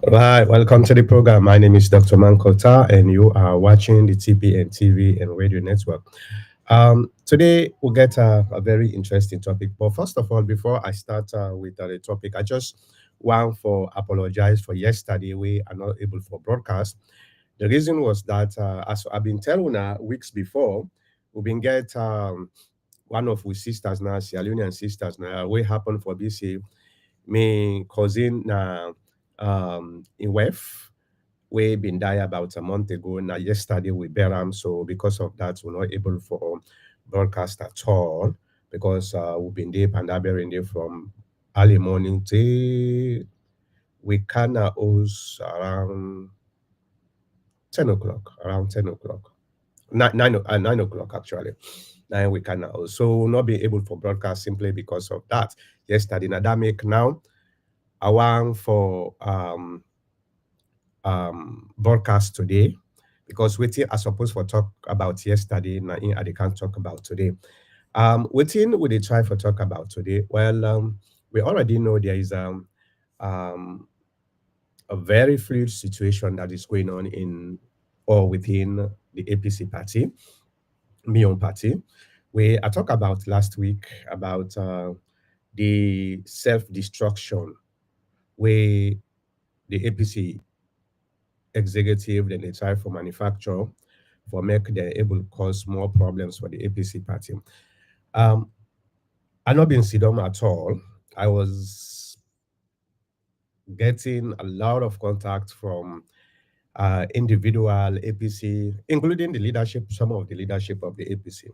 Right, welcome to the program. My name is Dr. Mankota, and you are watching the TPN TV and Radio Network. Today, we'll get a very interesting topic. But first of all, before I start with the topic, I just want to apologize for yesterday. We are not able for broadcast. The reason was that, as I've been telling weeks before, we've been get one of our sisters now, Sierra Leonean sisters now, we happen for BC me cousin na in Wef we been die about a month ago. Now yesterday we Beram, so because of that we're not able for broadcast at all because we've been there and I've been there from early morning till we kind of host around 10 o'clock, around 10 o'clock. 9 o'clock actually. Nine we can also not be able for broadcast simply because of that. Yesterday, now that make now I want for broadcast today because waiting I supposed for talk about yesterday now I can't talk about today. Waiting we dey try for talk about today. Well, we already know there is um a very fluid situation that is going on in or within the APC party, Mion party. We I talked about last week about the self-destruction where the APC executive, then they try for manufacture for make them able to cause more problems for the APC party. Um, I not been Sidom at all. I was getting a lot of contact from individual APC, including the leadership, some of the leadership of the APC.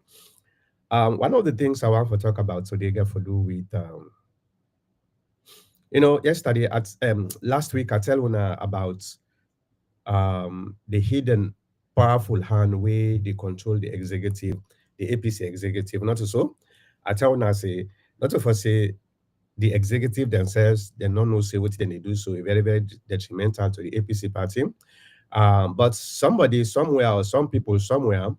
One of the things I want to talk about today get to do with, yesterday at last week I tell you about the hidden powerful hand where they control the executive, the APC executive. Not to so, I tell una say, not to for say the executive themselves, they don't know say what they do, so very, very detrimental to the APC party. But somebody somewhere or some people somewhere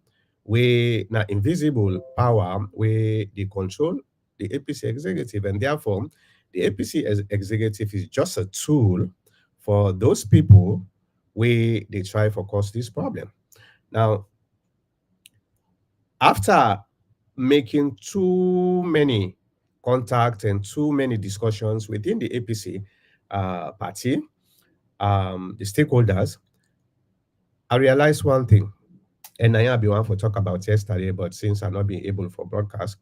where now invisible power where they control the APC executive, and therefore the APC executive is just a tool for those people where they try for cause this problem. Now, after making too many contacts and too many discussions within the APC party, the stakeholders, I realized one thing, and I be one for talk about yesterday, but since I'm not being able for broadcast,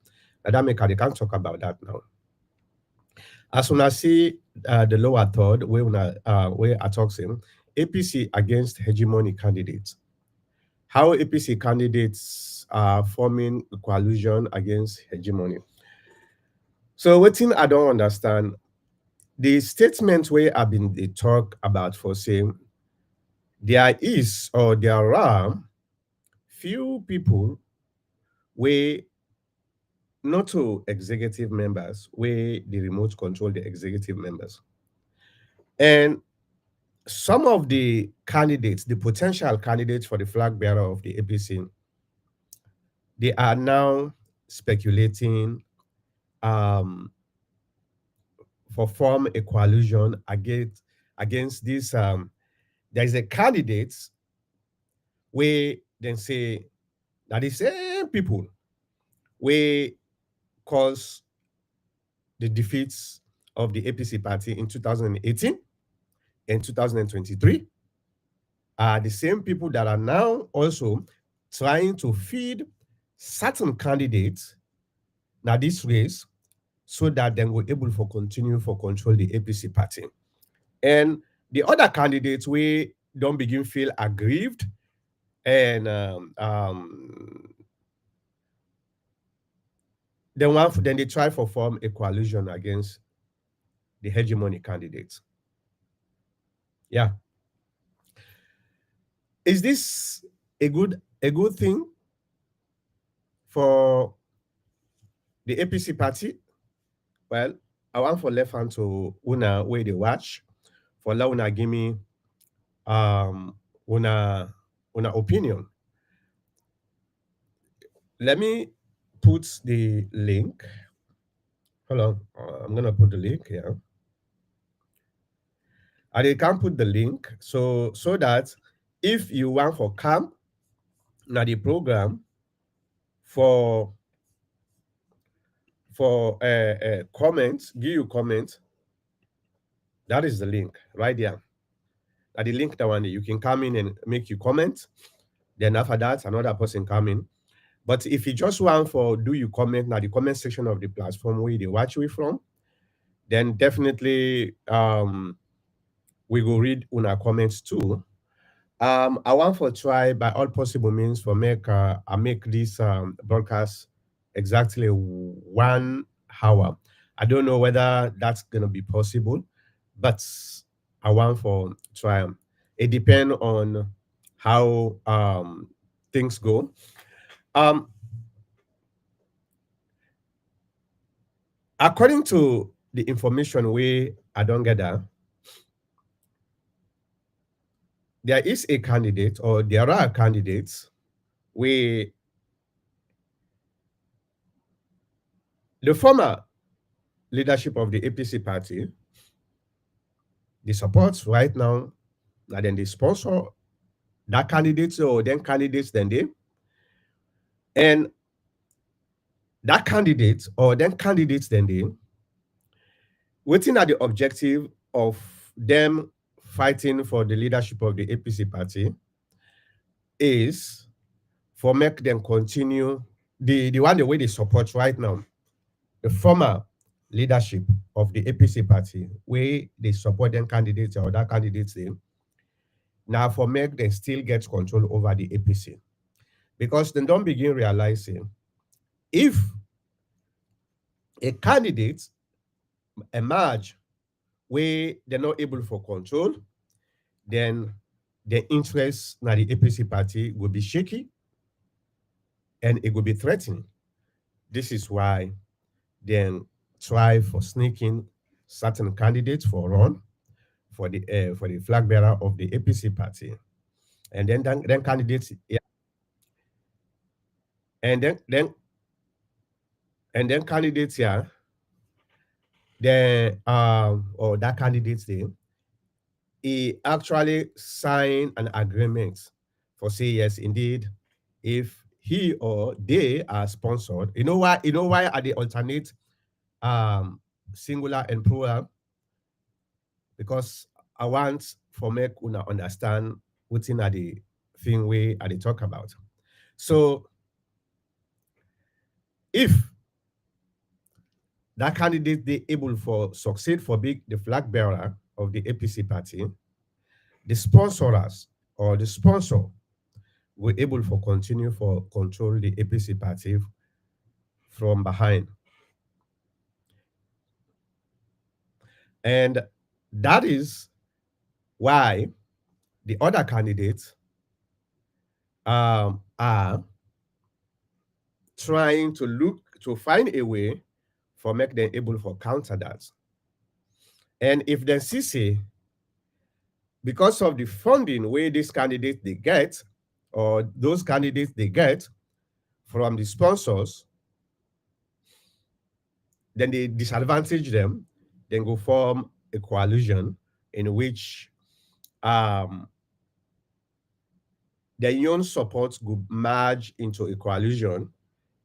that make I can't talk about that now. As soon as see the lower third, where I talk saying APC against hegemony candidates, how APC candidates are forming a coalition against hegemony. So what thing I don't understand, the statement where I've been they talk about for saying there is or there are few people where not to executive members where the remote control the executive members. And some of the candidates, the potential candidates for the flag bearer of the APC, they are now speculating um, for form a coalition against this. There is a candidate where then say that the same people where cause the defeats of the APC party in 2018 and 2023 are the same people that are now also trying to feed certain candidates now this race so that then we're able to continue for control the APC party. And the other candidates we don't begin feel aggrieved and then they try for form a coalition against the hegemony candidates. Yeah. Is this a good thing for the APC party? Well, I want for left hand to una where they watch for la una give me um una opinion. Let me put the link. Hold on, I'm gonna put the link here. and they can put the link so that if you want for camp, now the program for comments, give you comments. That is the link right there. At the link that one you can come in and make you comment. Then after that, another person come in. But if you just want for do you comment now the comment section of the platform where they watch you from, then definitely we will read una comments too. I want for try by all possible means for make I make this broadcast exactly 1 hour. I don't know whether that's gonna be possible, but I want for try. It depends on how things go. Um, According to the information we I don't get that, there is a candidate or there are candidates where the former leadership of the APC party, the supports right now, and then they sponsor that candidate or then candidates then they, and that candidate or then candidates then they, waiting at the objective of them fighting for the leadership of the APC party is for make them continue the one the way they support right now, the former leadership of the APC party, where they support them candidates or other candidates them, now for make them still get control over the APC. Because they don't begin realizing if a candidate emerge where they're not able for control, then the interest na the APC party will be shaky and it will be threatened. This is why then try for sneaking certain candidates for run for the flag bearer of the APC party, and then candidates, yeah, and then candidates, yeah, then or that candidates then he actually sign an agreement for say yes indeed if he or they are sponsored. You know why are they alternate um singular and plural? Because I want for make una understand what's in the thing we are they talk about. So if that candidate they able for succeed for big the flag bearer of the APC party, the sponsors or the sponsor were able for continue for control the APC party from behind. And that is why the other candidates are trying to look to find a way for make them able for counter that. And if they see say because of the funding where these candidates they get or those candidates they get from the sponsors, then they disadvantage them, then go form a coalition in which the young support will merge into a coalition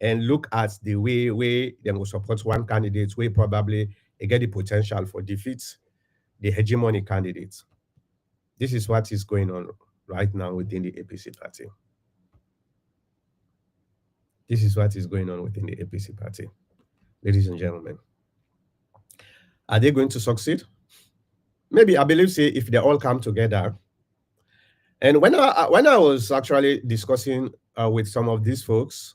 and look at the way they will support one candidate where probably they get the potential for defeat the hegemony candidates. This is what is going on right now within the APC party. This is what is going on within the APC party. Ladies and gentlemen, are they going to succeed? Maybe I believe say if they all come together. And when I was actually discussing with some of these folks,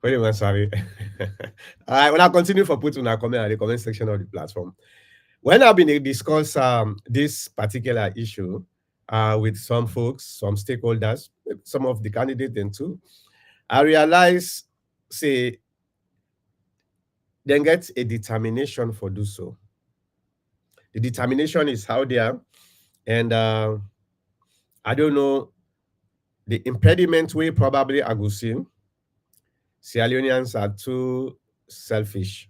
wait a minute, sorry. All right, when I continue for putting a comment at the comment section of the platform. When I've been discuss this particular issue with some folks, some stakeholders, some of the candidates and too, I realize say then get a determination for do so. The determination is how they are, and I don't know the impediment way probably I go see Sierra Leoneans are too selfish.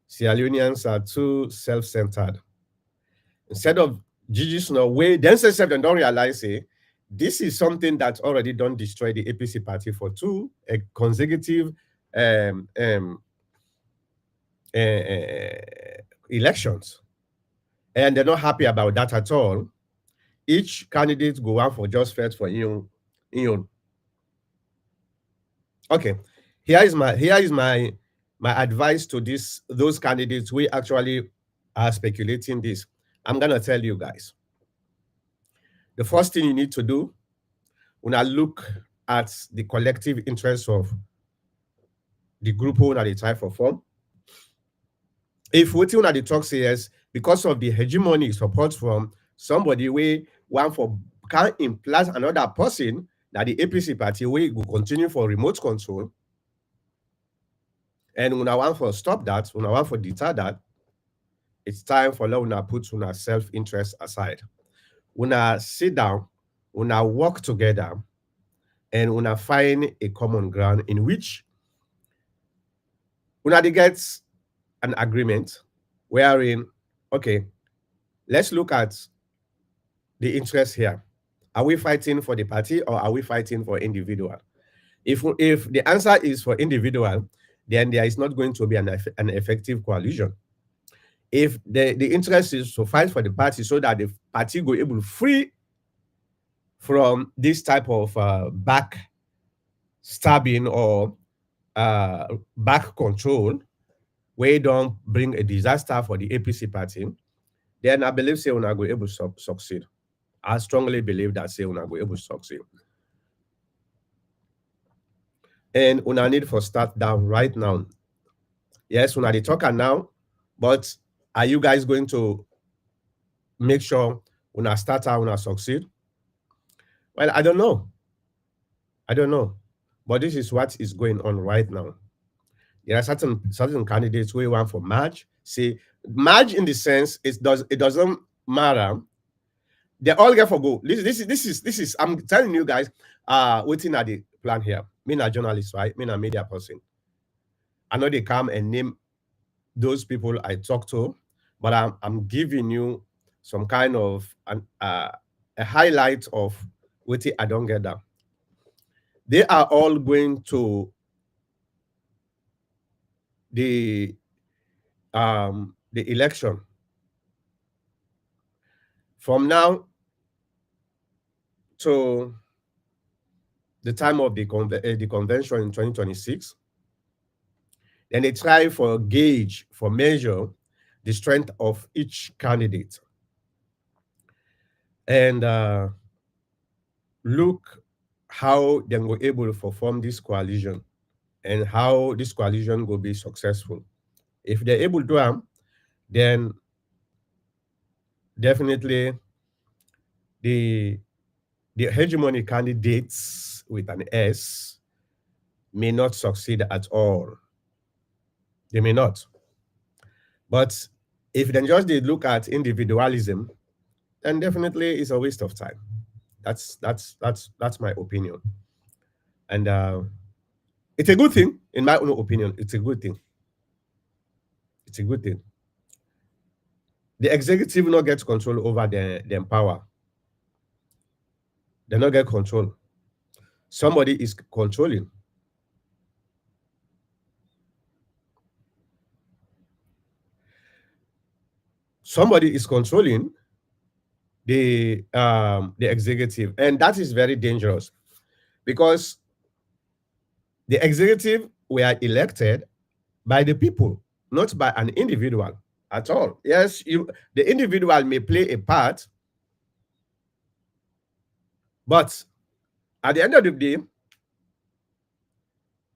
Sierra Leoneans are too self-centered. Instead of Gigi's no way, then say them don't realize this is something that's already done destroy the APC party for two consecutive um, um, elections. And they're not happy about that at all. Each candidate go out for just first for you. Okay. Here is my advice to those candidates who actually are speculating this. I'm gonna tell you guys. The first thing you need to do when I look at the collective interest of the group who they try for form, if wetin una dey talk say yes, because of the hegemony support from somebody wey want for can implant another person that the APC party wey go continue for remote control, and una want for stop that, una want for deter that, it's time for una put una self-interest aside. Una sit down, una work together, and una find a common ground in which una dey get an agreement wherein, okay, let's look at the interest here. Are we fighting for the party or are we fighting for individual? If the answer is for individual, then there is not going to be an effective coalition. If the interest is to fight for the party so that the party go able to free from this type of back stabbing or back control, where don't bring a disaster for the APC party, then I believe say una go able to succeed. I strongly believe that say una go able to succeed. And una need for start down right now. Yes, una dey talk now, but are you guys going to make sure una start out, una succeed? Well, I don't know. But this is what is going on right now. There are certain candidates who want for merge. Say merge in the sense it doesn't matter. They all get for go. This is I'm telling you guys, waiting at the plan here. Me a journalist, right? Me a media person. I know they come and name those people I talk to, but I'm giving you some kind of a highlight of what I don't get that. They are all going to the election from now to the time of the convention in 2026. Then they try for gauge, for measure the strength of each candidate. And look how they were able to form this coalition and how this coalition will be successful. If they're able to do them, then definitely the hegemony candidates with an S may not succeed at all. They may not. But if they just did look at individualism, then definitely it's a waste of time. That's my opinion. And it's a good thing, in my own opinion. It's a good thing. It's a good thing. The executive not get control over the power. They not get control. Somebody is controlling. Somebody is controlling the executive, and that is very dangerous because the executive were elected by the people, not by an individual at all. Yes, the individual may play a part, but at the end of the day,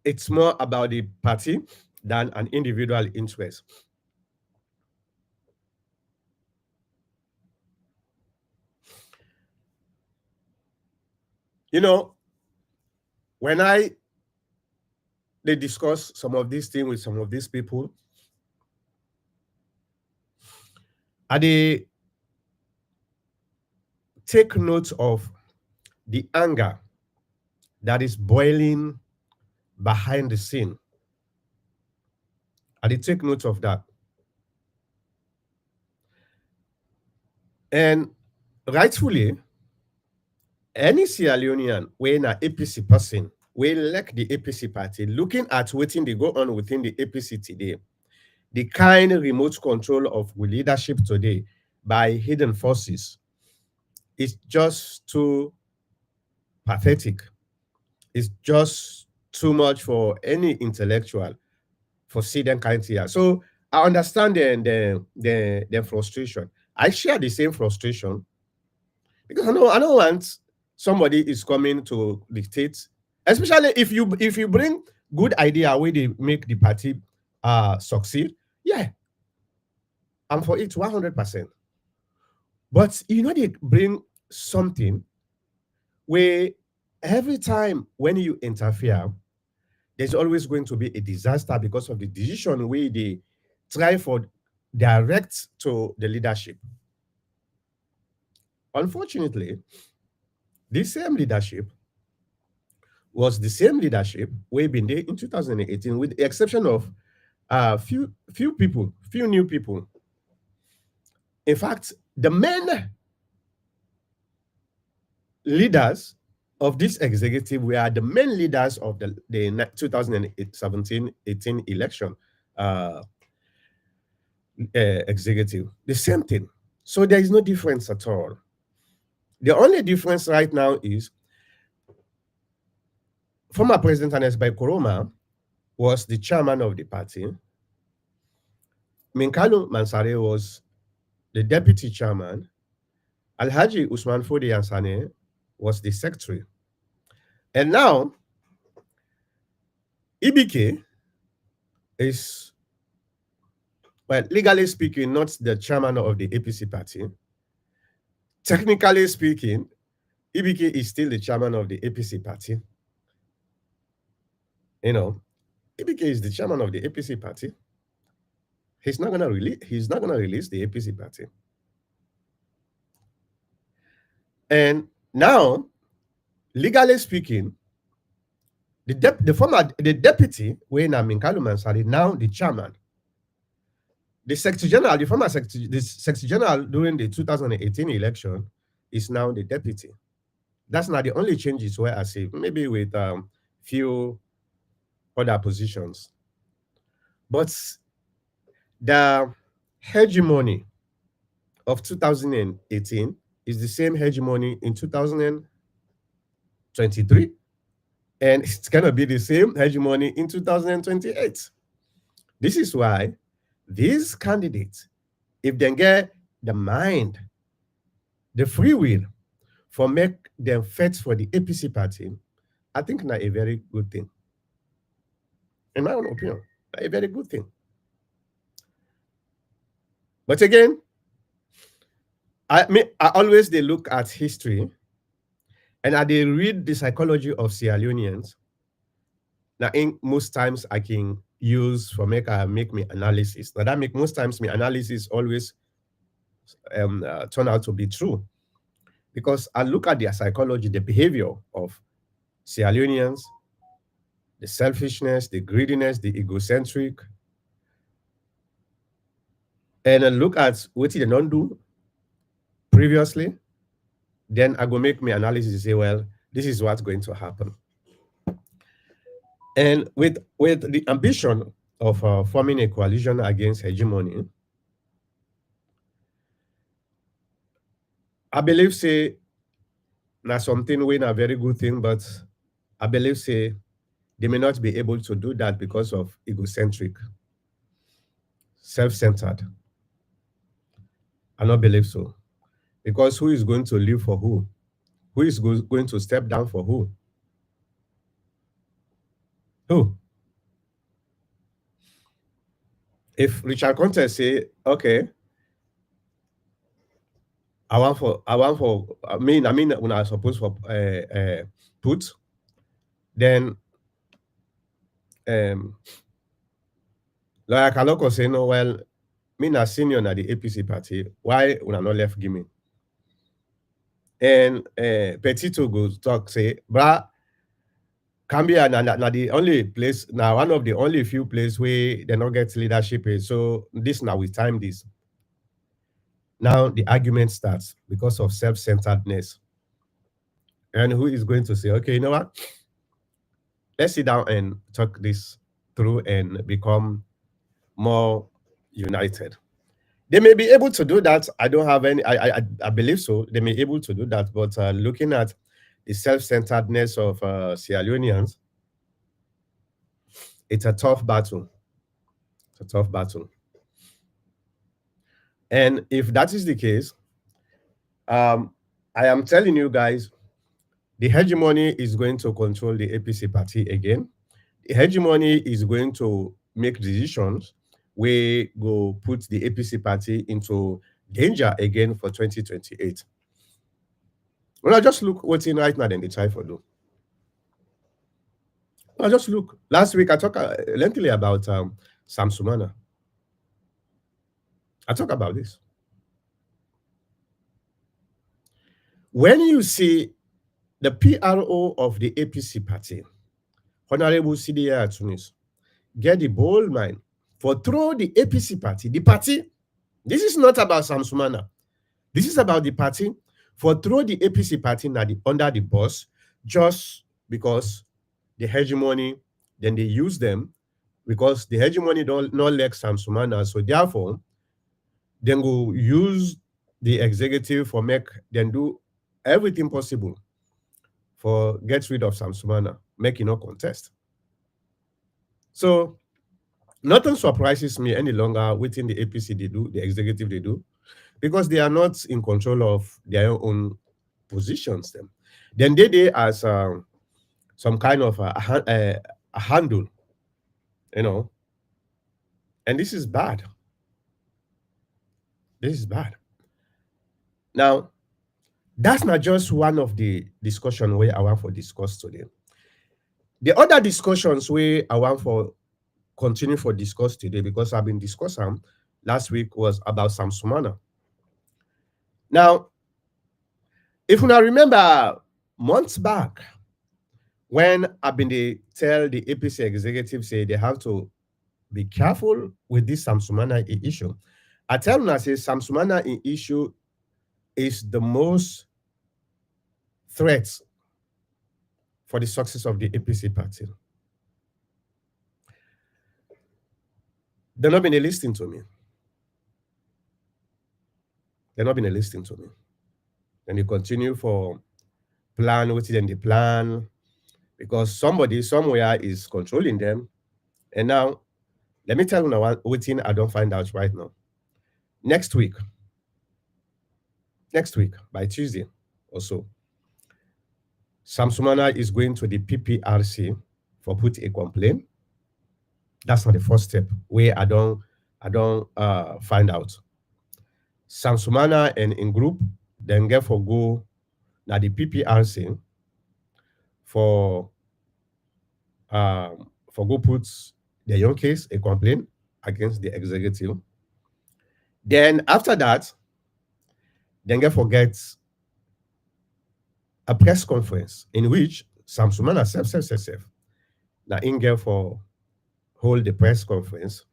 it's more about the party than an individual interest. You know, when they discuss some of these things with some of these people, they take note of the anger that is boiling behind the scene. I did take note of that. And rightfully, any Sierra Leonean when an APC person will elect the APC party, looking at waiting they go on within the APC today, the kind of remote control of leadership today by hidden forces is just too pathetic. It's just too much for any intellectual for see them kind here. So I understand the frustration. I share the same frustration because I don't want somebody is coming to dictate, especially if you bring good idea where they make the party succeed. Yeah, I'm for it 100%. But they bring something where every time when you interfere, there's always going to be a disaster because of the decision where they try for direct to the leadership. Unfortunately, this same leadership was the same leadership way been there in 2018, with the exception of few people, few new people. In fact, the main leaders of this executive were the main leaders of the 2017-18 election uh, executive. The same thing. So there is no difference at all. The only difference right now is former President Anes Koroma was the chairman of the party. Minkalu Mansare was the deputy chairman. Alhaji Usman Fode Yansane was the secretary. And now, Ibike is, well, legally speaking, not the chairman of the APC party. Technically speaking, Ibike is still the chairman of the APC party. Ibike is the chairman of the APC party. He's not gonna release the APC party. And now, legally speaking, the deputy, Wayne Minkalu Mansari, now the chairman. The Secretary General, the Secretary General during the 2018 election is now the deputy. That's not the only changes where I see, maybe with few other positions. But the hegemony of 2018 is the same hegemony in 2023, and it's going to be the same hegemony in 2028. This is why these candidates, if they get the mind, the free will for make them fit for the APC party, I think not a very good thing. In my own opinion, a very good thing. But again, I always they look at history and they read the psychology of Sierra Leoneans. Now, most times I can use for make me analysis. Now that make most times my analysis always turn out to be true, because I look at their psychology, the behavior of Sierra Leoneans, the selfishness, the greediness, the egocentric, and I look at what they don't do previously. Then I go make my analysis and say, well, this is what's going to happen. And with the ambition of forming a coalition against hegemony, I believe say now something when a very good thing, but I believe say they may not be able to do that because of egocentric, self-centered. I don't believe so. Because who is going to live for who? Who is going to step down for who? Who? If Richard Conte say, okay, I want for when I suppose for put, then like Kaloko say, no, well, me na senior na the APC party, why una not left give me? And Petito goes talk say, bra, Gambia na the only place, now one of the only few places where they not get leadership is. So this now we time this. Now the argument starts because of self-centeredness. And who is going to say, okay, you know what? Let's sit down and talk this through and become more united. They may be able to do that. I don't have any. I believe so. They may be able to do that. But looking at the self-centeredness of Sierra Leoneans, it's a tough battle. It's a tough battle. And if that is the case, um, I am telling you guys, the hegemony is going to control the APC party again. The hegemony is going to make decisions where go put the APC party into danger again for 2028. Well, I just look what's in right now, then they try for do. I just look. Last week I talked lengthily about Sumana. I talk about this. When you see the PRO of the APC party, Honorable CDA Tunis, get the bold mind for throw the APC party, the party. This is not about Sumana. This is about the party for throw the APC party under the bus just because the hegemony, then they use them because the hegemony don't not like Sumana. So therefore, then go use the executive for make then do everything possible for get rid of Sumana, make no contest. So nothing surprises me any longer within the APC they do, the executive they do, because they are not in control of their own positions. Then they as some kind of a handle, you know, and this is bad. This is bad. Now, that's not just one of the discussion where I want for discuss today. The other discussions where I want for continue for discuss today, because I've been discussing last week, was about Sumana. Now, if you now remember months back, when I've been tell the APC executive say they have to be careful with this Sumana issue. I tell them I say Sumana issue is the most threat for the success of the APC party. They're not been listening to me. They're not been listening to me. And they continue for plan what is in the plan because somebody somewhere is controlling them. And now, let me tell you now what thing I don't find out right now. Next week, by Tuesday or so, Sumana is going to the PPRC for put a complaint. That's not the first step where I don't find out. Sumana and in group then get for go now the PPRC for go put their young case a complaint against the executive. Then after that, then get forget a press conference in which Sumana self now in get for hold the press conference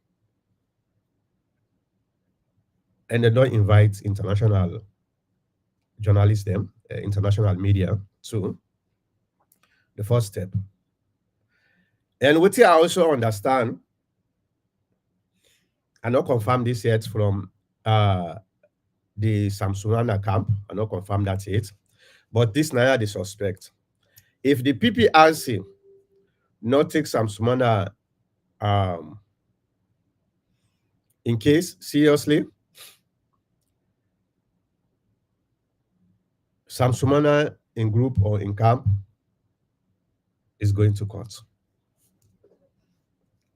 and they don't invite international journalists them, international media too. The first step. And what I also understand, I not confirm this yet from the Sumana camp. I not confirm that yet. But this now the suspect. If the PPRC not take Sumana in case seriously, Sumana in group or in camp is going to court.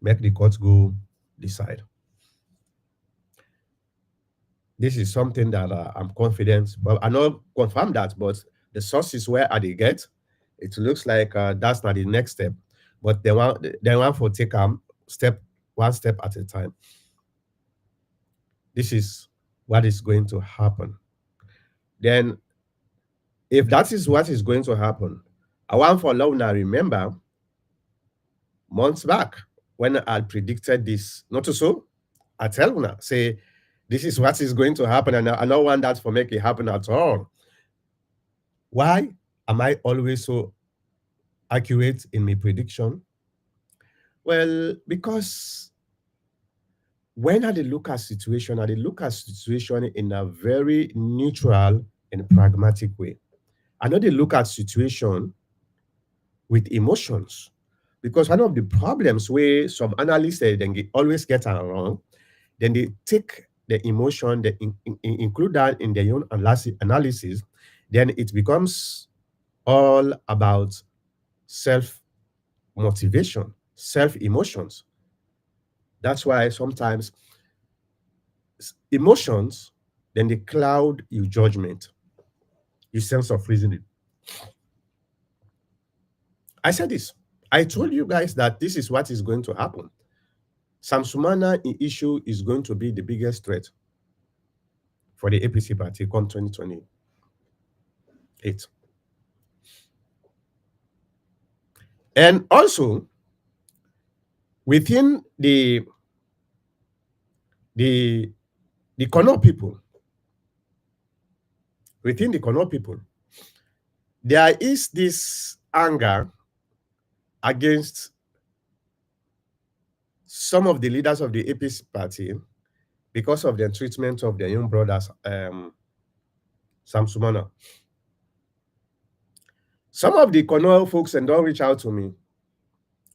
Make the court go decide. This is something that I'm confident, but I not confirm that, but the sources where I get, it looks like that's not the next step. But they want for take one step at a time. This is what is going to happen. Then, if that is what is going to happen, I want for Launa remember months back when I predicted this. Not to so, I tell una, say, this is what is going to happen, and I don't want that for make it happen at all. Why am I always so accurate in my prediction? Well, because when I dey look at situation, I dey look at situation in a very neutral and pragmatic way. I know they look at situation with emotions. Because one of the problems where some analysts always get it wrong, then they take the emotion, they include that in their own analysis, then it becomes all about self motivation, self emotions. That's why sometimes emotions then they cloud your judgment, your sense of reasoning. I said this. I told you guys that this is what is going to happen. Sumana issue is going to be the biggest threat for the APC party come 2028. And also, within the the Kono people, within the Kono people, there is this anger against some of the leaders of the APC party because of their treatment of their young brothers, Sumana. Some of the Kono folks and don't reach out to me,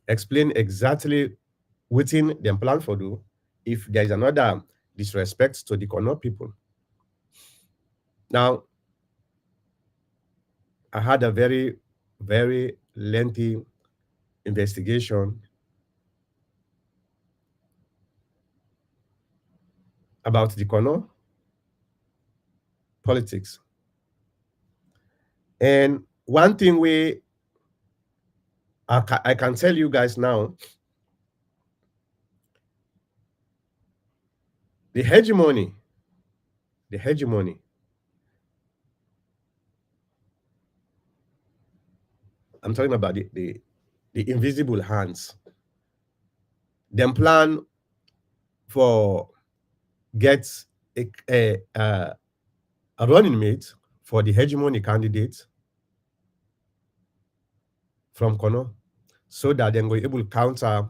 explain exactly within them plan for do if there is another disrespect to the Kono people. Now, I had a very, very lengthy investigation about the Kono politics. And one thing I can tell you guys now, the hegemony, the hegemony, I'm talking about the invisible hands. Them plan for get a running mate for the hegemony candidate from Kono so that they're going to able to counter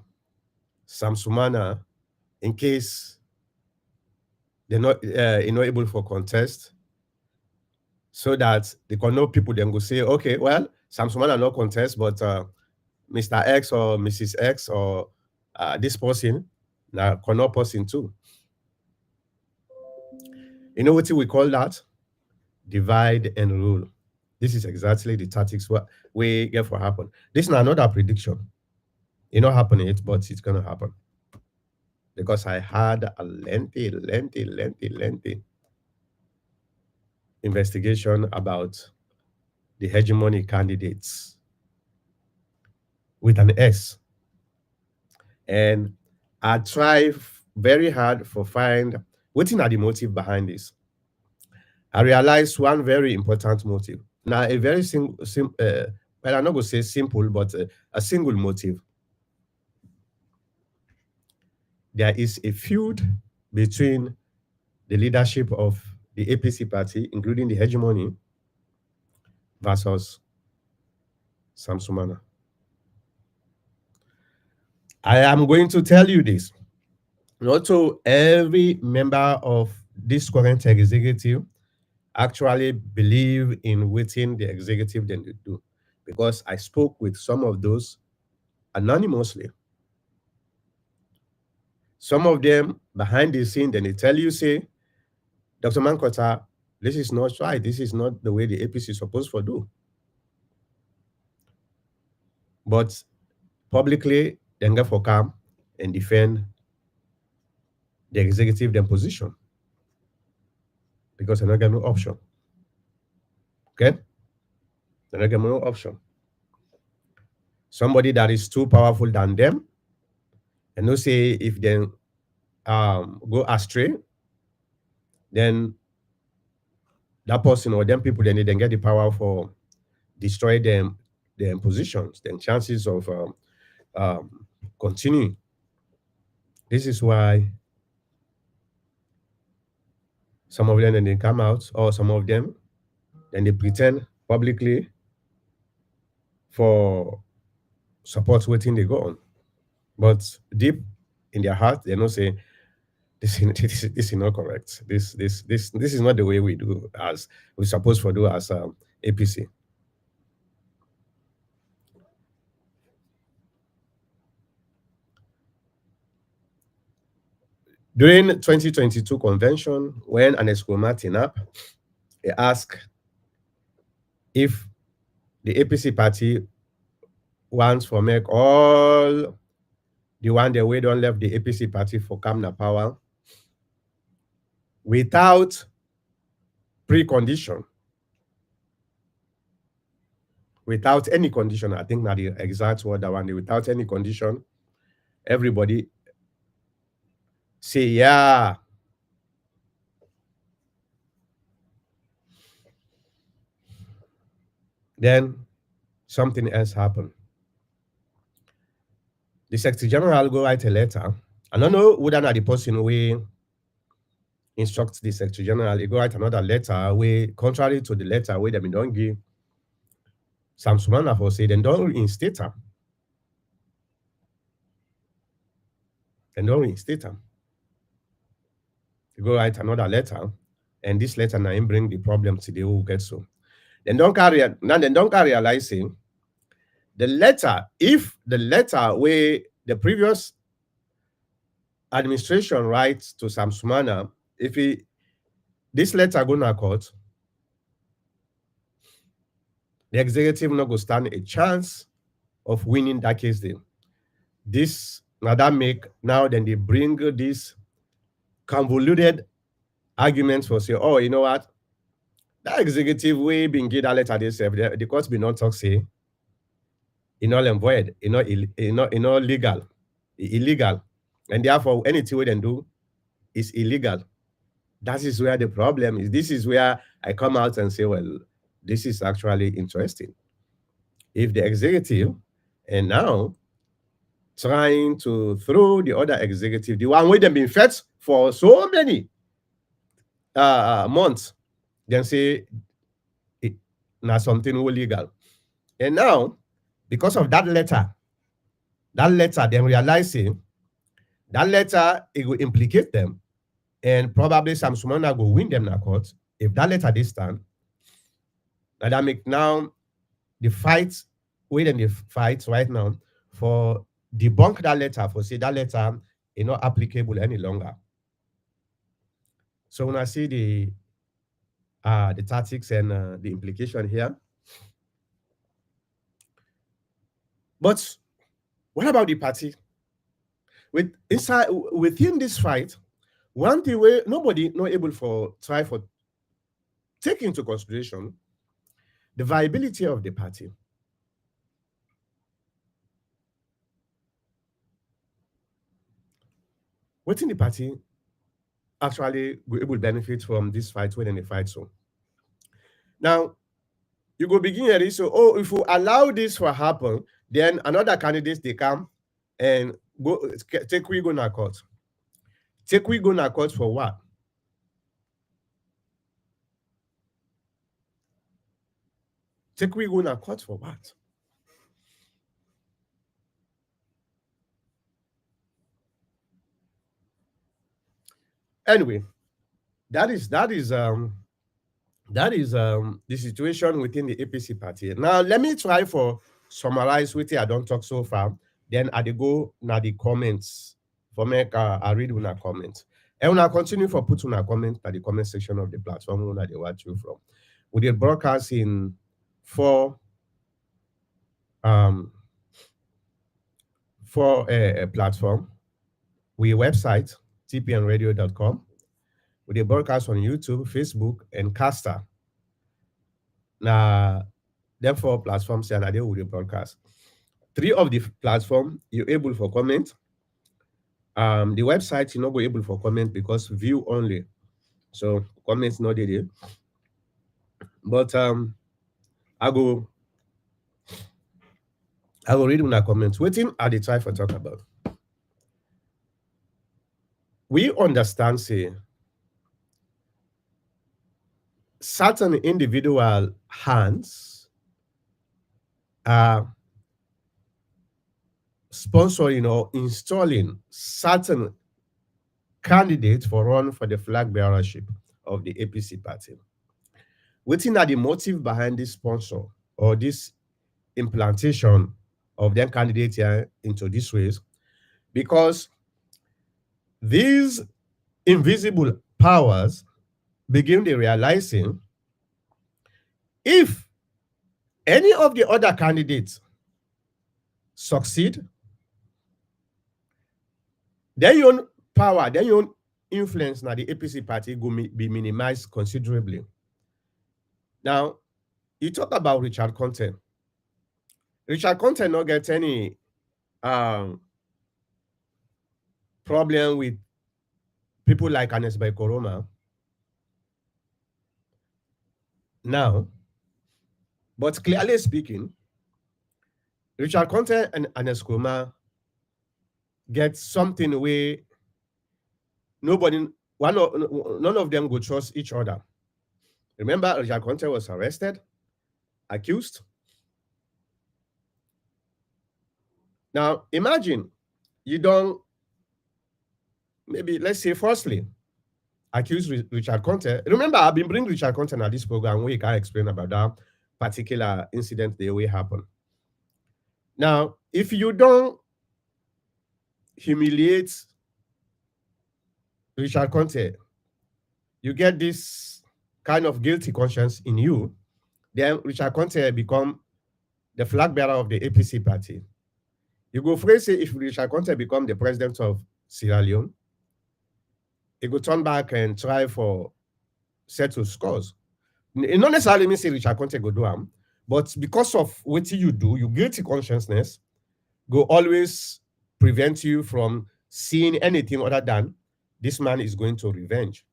Sumana in case they're not able for contest, so that the Kono people then go say, okay, well, Sumana no contest, but Mr. X or Mrs. X or this person, now Kono person too. You know what we call that? Divide and rule. This is exactly the tactics what we get for happen. This is another prediction. It not happening yet, but it's gonna happen. Because I had a lengthy investigation about the hegemony candidates with an S. And I try very hard for find what's are the motive behind this. I realized one very important motive. Now, a very well, I'm not going to say simple, but a single motive. There is a feud between the leadership of the APC party, including the hegemony, versus Sumana. I am going to tell you this. Not to every member of this current executive actually believe in waiting the executive than they do. Because I spoke with some of those anonymously. Some of them behind the scene, then they tell you, say, Dr. Mankota, this is not right. This is not the way the APC is supposed to do. But publicly, they go for calm and defend the executive then position. Because they're not getting no option. Okay? They're not getting no option. Somebody that is too powerful than them, and no say if they go astray, then that person or them people then they then get the power for destroy them positions, then chances of continue. This is why some of them then they come out, or some of them then they pretend publicly for support waiting they go on. But deep in their heart, they know say this is not correct. This is not the way we do as we supposed to do as APC. During 2022 convention, when an Martin up, he asked if the APC party wants for make all the one that we don't left the APC party for come na power without precondition, without any condition. I think not the exact word that one, without any condition. Everybody say yeah. Then something else happened. The Secretary General go write a letter. I don't know whether not the person we instruct the Secretary General, he go write another letter where, contrary to the letter where them don't give some Sumana for say, then don't reinstate him. Then don't reinstate him. You go write another letter, and this letter now bring the problem to the who get so. Then don't realize saying the letter, if the letter where the previous administration writes to Sam Sumana, if this letter go to court, the executive not go stand a chance of winning that case then. This now that make now then they bring this convoluted arguments for say, oh, you know what? That executive way being get that letter themselves, the court be not talk say null and void, legal, illegal. And therefore anything we then do is illegal. That is where the problem is. This is where I come out and say, well, this is actually interesting. If the executive and now trying to throw the other executive, the one with them been fed for so many months, then say it now something illegal. And now, because of that letter, then realizing that letter it will implicate them, and probably some Sumana will win them in court. If that letter they stand, and that make now the fight, wait the fight right now for debunk that letter, for say that letter is not applicable any longer. So when I see the tactics and the implication here. But what about the party? Within this fight, one thing where nobody not able for try for take into consideration the viability of the party. Within the party actually will able to benefit from this fight when they fight so. Now, you go begin here, so if you allow this to happen, then another candidates they come and go take we go na court. Take we go na court for what? Take we go na court for what? Anyway, that is the situation within the APC party. Now let me try for summarize what I don't talk so far. Then I go now the comments for make I read una comments. And when I continue for put una comment at the comment section of the platform where they watch you from. We did broadcast in four a platform. We website tpnradio.com. We did broadcast on YouTube, Facebook, and Caster. Now, therefore, platforms and I will broadcast. 3 of the platform you're able for comment. The website you're not going able for comment because view only. So comments not there. But I will read my comments. Waiting at the try for talk about. we understand, say, certain individual hands are sponsoring or installing certain candidates for run for the flag bearership of the APC party. Waiting at the motive behind this sponsor or this implantation of their candidate here into this ways, because these invisible powers begin to realizing if any of the other candidates succeed, then your own power, then your own influence now the APC party will be minimized considerably. Now, you talk about Richard Conte. Richard Conte not get any um, problem with people like Anes Koroma now, but clearly speaking, Richard Conte and Anes Koroma get something where none of them go trust each other. Remember, Richard Conte was arrested, accused. Now, imagine you don't, maybe let's say, firstly, accuse Richard Conte. Remember, I've been bringing Richard Conte at this program where he can explain about that particular incident the way it happened. Now, if you don't humiliate Richard Conte, you get this kind of guilty conscience in you, then Richard Conte become the flag bearer of the APC party. You go phrase say if Richard Conte become the president of Sierra Leone, he go turn back and try for settle scores. It not necessarily mean say Richard Conte go do am, but because of what you do, your guilty consciousness go always prevent you from seeing anything other than this man is going to revenge.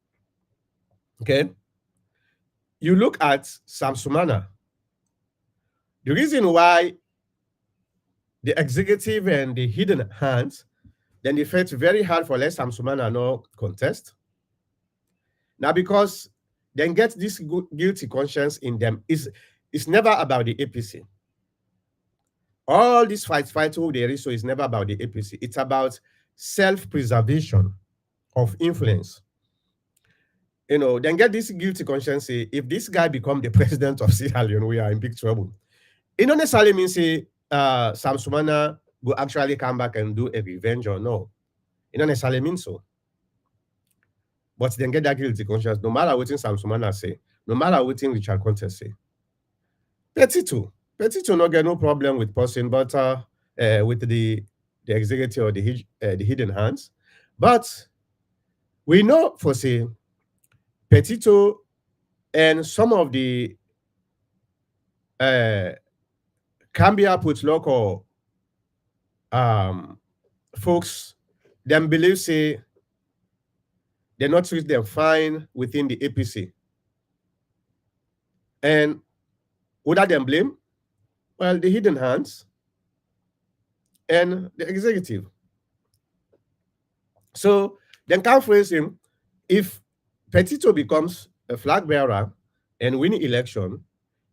Okay? You look at Sam Sumana. The reason why the executive and the hidden hands, then they fought very hard for let Sam Sumana no contest. Now, because then get this guilty conscience in them it's never about the APC. All these fight who there is, so it's never about the APC. It's about self-preservation of influence. Then get this guilty conscience, say, if this guy become the president of Sierra Leone, we are in big trouble. It don't necessarily mean, say, Sam Sumana will actually come back and do a revenge or no. It don't necessarily mean so. But then get that guilty conscience, no matter what Sam Sumana say, no matter what Richard Conte say. Petito not get no problem with person, but with the executive or the hidden hands. But we know for say Petito and some of the Cambia put local folks, them believe say they not treat them fine within the APC. And who that them blame? Well, the hidden hands and the executive. So then can't phrase him, if Petito becomes a flag bearer and win election,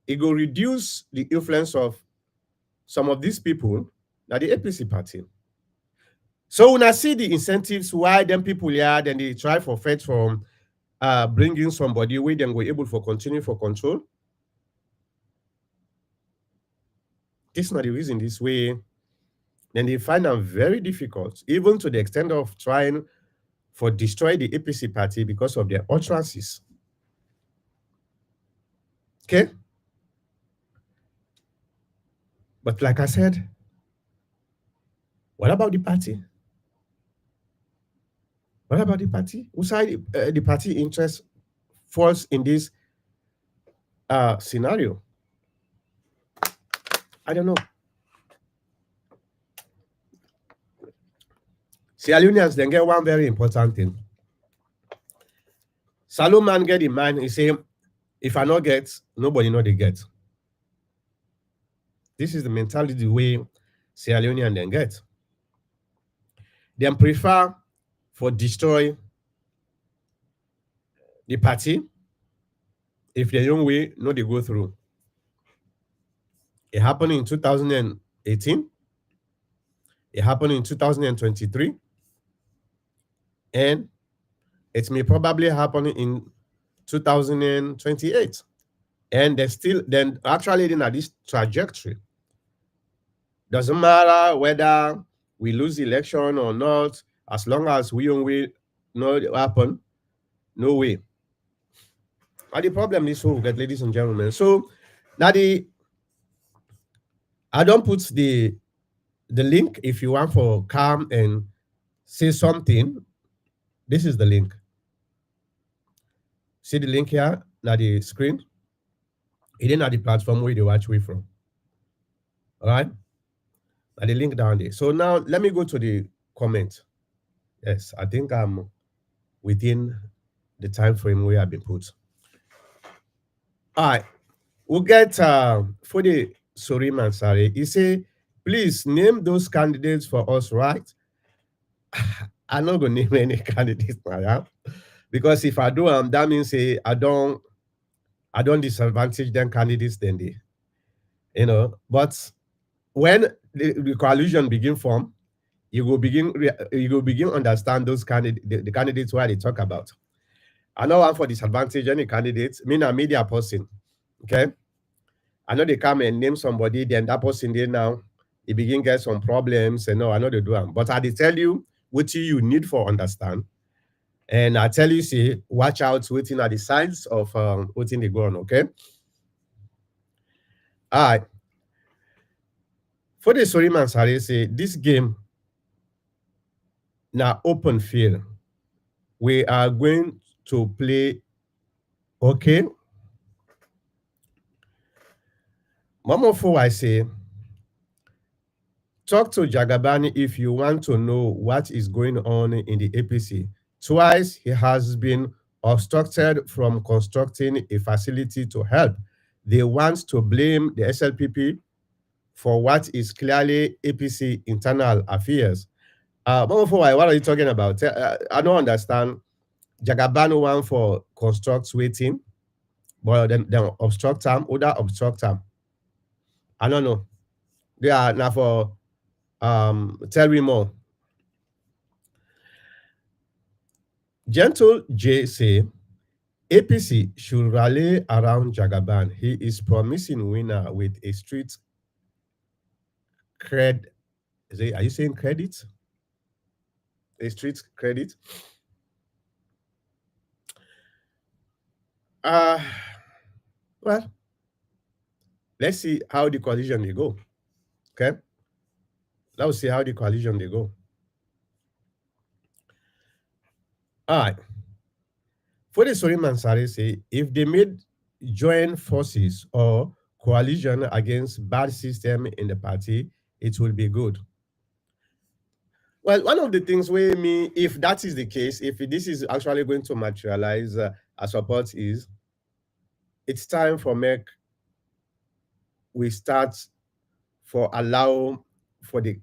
it will reduce the influence of some of these people at the APC party. So when I see the incentives why them people here, then they try for fetch from bringing somebody where then we're able for continue for control. This is not the reason this way. Then they find them very difficult, even to the extent of trying for destroy the APC party because of their utterances. Okay? But like I said, what about the party? What about the party? Whose side the party interest falls in this scenario? I don't know. Sierra Leoneans then get one very important thing. Salomon get in mind, he say, if I not get, nobody know they get. This is the mentality the way Sierra Leonean then get. They prefer for destroy the party if the young way no they go through. It happened in 2018, it happened in 2023, and it may probably happen in 2028. And they're still then actually in this trajectory. Doesn't matter whether we lose the election or not, as long as we only know it happen, no way. And the problem is so that, ladies and gentlemen. So now I don't put the link if you want for come and say something. This is the link. See the link here, now the screen. It ain't at the platform where they watch we from. All right. Now the link down there. So now let me go to the comment. Yes, I think I'm within the time frame where I've been put. All right. We'll get for the Soriman Sare. He say, please name those candidates for us, right? I'm not gonna name any candidates now, because if I do, that means say I don't disadvantage them candidates then they, But when the coalition begin form, you will begin understand those the candidates where they talk about. I know one for disadvantage any candidates, mean a media person. Okay. I know they come and name somebody, then that person there now, he begin get some problems, and no, I know they do them. But I did tell you what you need for understand. And I tell you, see, watch out waiting at the signs of waiting they go on, okay? All right. For the Soriman Sare say this game now open field. We are going to play, okay? Mama for I say, talk to Jagabani if you want to know what is going on in the APC. Twice he has been obstructed from constructing a facility to help. They want to blame the SLPP for what is clearly APC internal affairs. Mama for what are you talking about? I don't understand. Jagabani want for construct waiting, but then obstruct them, other obstruct them. I don't know. They are now for tell me more. Gentle J say APC should rally around Jagaban. He is promising winner with a street cred. Are you saying credit? A street credit? Well, let's see how the coalition they go. Okay? Let's see how the coalition they go. All right. For the Soriman Sare say, if they made joint forces or coalition against bad system in the party, it will be good. Well, one of the things where me, if that is the case, if this is actually going to materialize a support is, it's time for we start for allow for the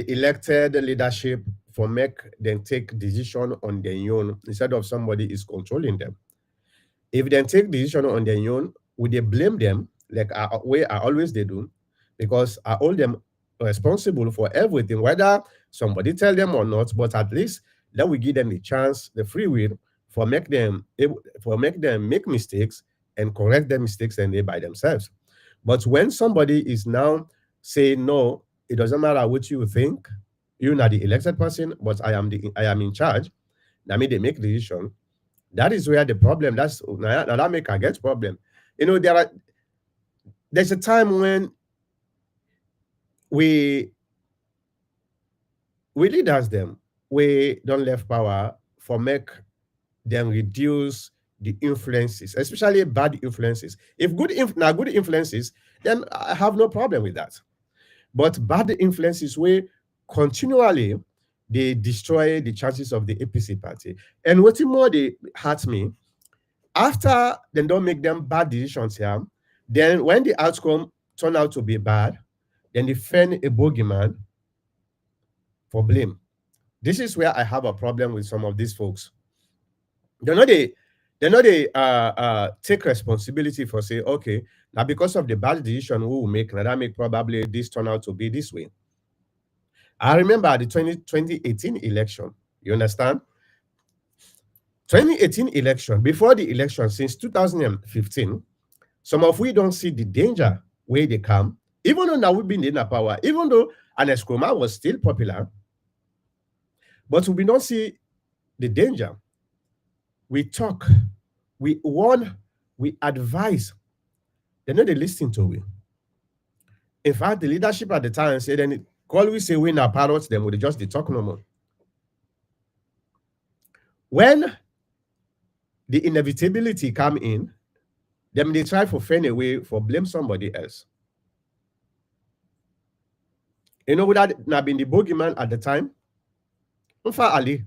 elected leadership for make them take decision on their own instead of somebody is controlling them. If they take decision on their own, would they blame them like way I always they do? Because I hold them responsible for everything, whether somebody tell them or not. But at least that we give them the chance, the free will for make them make mistakes and correct their mistakes and they by themselves. But when somebody is now saying no, it doesn't matter what you think, you're not the elected person, but I am in charge. That means they make the decision. That is where the problem. That's now that make a get problem. There's a time when we leaders them we don't left power for make them reduce the influences, especially bad influences. If good influences, then I have no problem with that. But bad influences where continually they destroy the chances of the APC party. And what more they hurt me, after they don't make them bad decisions here, then when the outcome turn out to be bad, then they find a bogeyman for blame. This is where I have a problem with some of these folks. They know they take responsibility for say, okay, now because of the bad decision we will make, now that make probably this turn out to be this way. I remember the 2018 election. You understand? 2018 election, before the election, since 2015, some of we don't see the danger where they come, even though now we've been in the power, even though an Eskroma was still popular, but we don't see the danger. We talk, we warn, we advise. They know they listen to we. In fact, the leadership at the time said, then call we say we now parrots them, we just they talk no more. When the inevitability come in, then they try to find a way for blame somebody else. You know, would that not been the bogeyman at the time? Unfa Ali.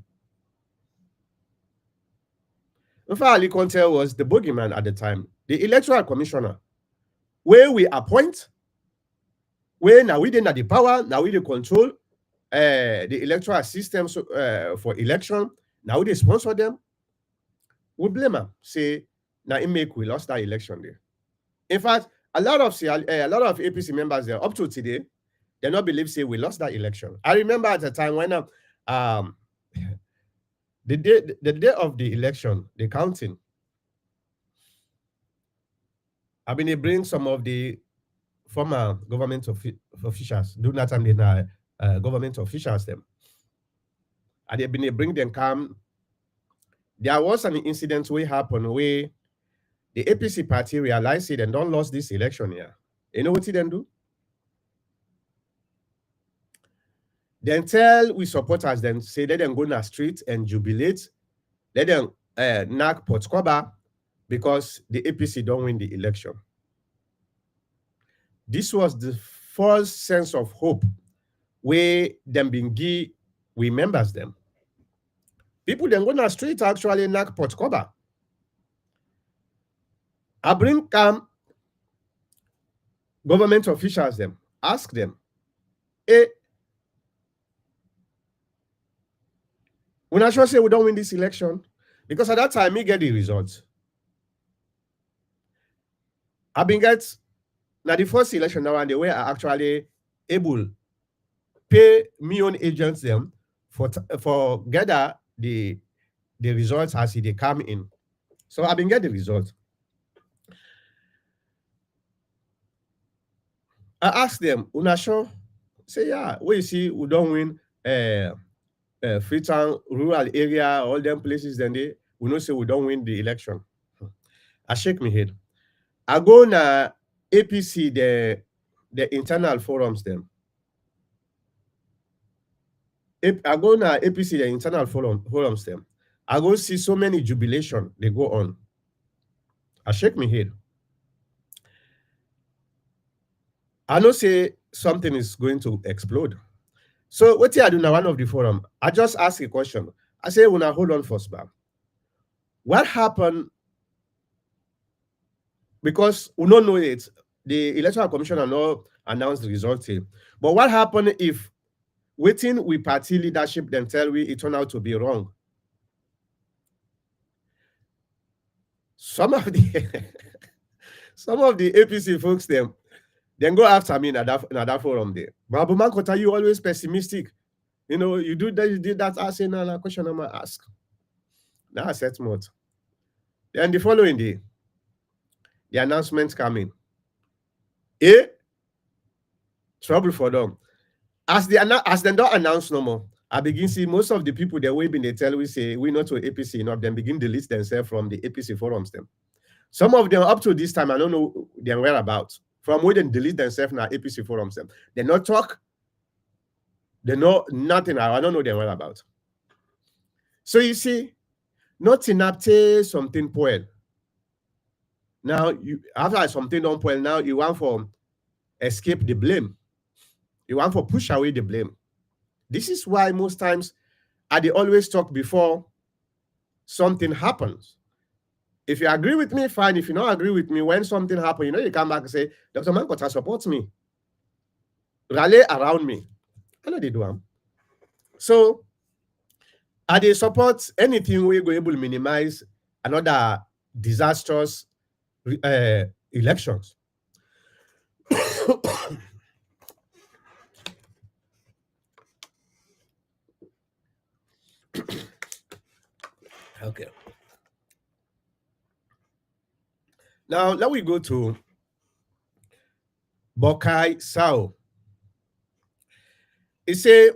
Unfa Ali Contel was the bogeyman at the time. The electoral commissioner, where we appoint, where now we didn't have the power, now we control the electoral systems for election, now we sponsor them. We blame them. Say, now it make we lost that election there. In fact, a lot of APC members there up to today, they not believe say we lost that election. I remember at the time when the day of the election, the counting, I mean, they bring some of the former government officials. Do not time they government officials them, and they bring them come. There was an incident where happened where the APC party realized it and don't lost this election here. You know what they then do? Then tell we supporters then say let them go in the street and jubilate, let them knock Potskoba because the APC don't win the election. This was the false sense of hope where them being give we members them. People then go in the street actually knock Potskoba. I bring government officials them, ask them, hey, when I sure say we don't win this election, because at that time we get the results. I've been get now the first election now and the way I actually able pay me own agents them for gather the results as they come in. So I've been get the results. I ask them, Unasho, say yeah, we see we don't win Freetown, rural area, all them places, then we know say we don't win the election. I shake my head. I go na APC the internal forums them. I go na APC the internal forums them. I go see so many jubilation they go on. I shake my head. I know say something is going to explode. So what I do now, one of the forum, I just ask a question. I say, when I hold on first, back. What happened? Because we don't know it. The electoral commissioner not announced the result here. But what happened if waiting with party leadership then tell we it turned out to be wrong? Some of the APC folks them then go after me in that forum there. But Abuman Kota, you always pessimistic. You know, you do that, you did that. I say, no, question I'm gonna ask. Now I set mode. Then the following day, the announcements come in. Trouble for them. As they don't announce no more, I begin see most of the people that we been they tell we say we not to APC enough, then begin delete themselves from the APC forums them. Some of them up to this time, I don't know their whereabouts. From where they delete themselves in our APC forums them. They not talk, they know nothing. I don't know their whereabouts. So you see, nothing up to something poil. Now you after something don't poil, now you want for escape the blame. You want for push away the blame. This is why most times I always talk before something happens. If you agree with me, fine. If you don't agree with me, when something happens, you know, you come back and say, Dr. Mankota supports me. Rally around me. I know they do. So I dey support anything wey go able minimize another disastrous elections. Okay. Now let we go to Bokai Sao. He say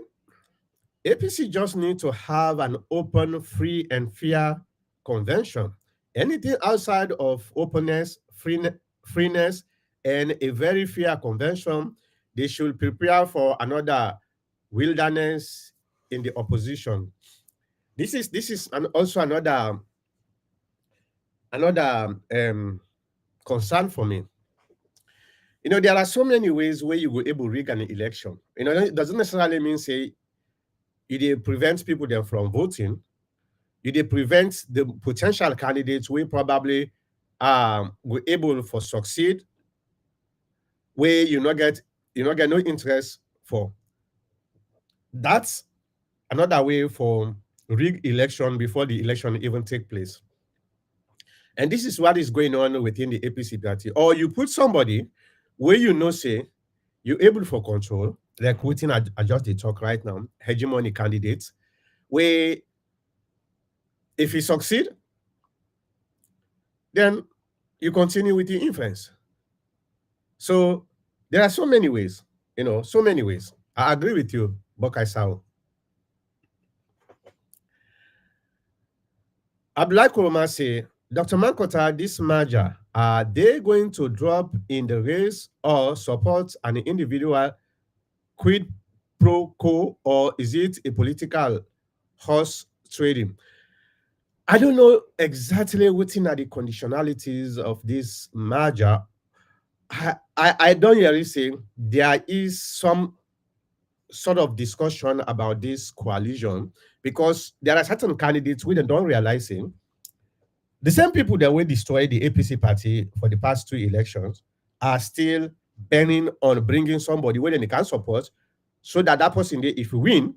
APC just need to have an open, free, and fair convention. Anything outside of openness, freeness, and a very fair convention, they should prepare for another wilderness in the opposition. This is also another concern for me. There are so many ways where you go able rig an election. It doesn't necessarily mean say it prevents people them from voting. It prevents the potential candidates we probably were able for succeed, where you not get no interest for. That's another way for rig election before the election even take place. And this is what is going on within the APC party. Or you put somebody where say you're able for control, like within I just the talk right now, hegemony candidates, where if you succeed, then you continue with the influence. So there are so many ways, so many ways. I agree with you, Bokai Sao. Abdullah Kuroma say, Dr. Mankota, this merger, are they going to drop in the race or support an individual quid pro quo, or is it a political horse trading? I don't know exactly what are the conditionalities of this merger. I don't really say there is some sort of discussion about this coalition, because there are certain candidates we don't realizing the same people that will destroy the APC party for the past two elections are still bending on bringing somebody where they can support, so that person, if we win,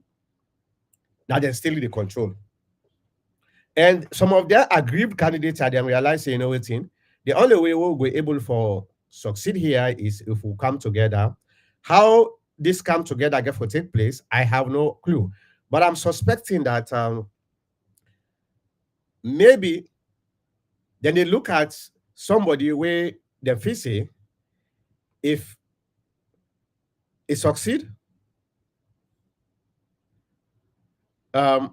that they still the control. And some of their aggrieved candidates are then realizing, the only way we'll be able for succeed here is if we come together. How this come together get for take place, I have no clue. But I'm suspecting that maybe then they look at somebody where they feel say if it succeed, they're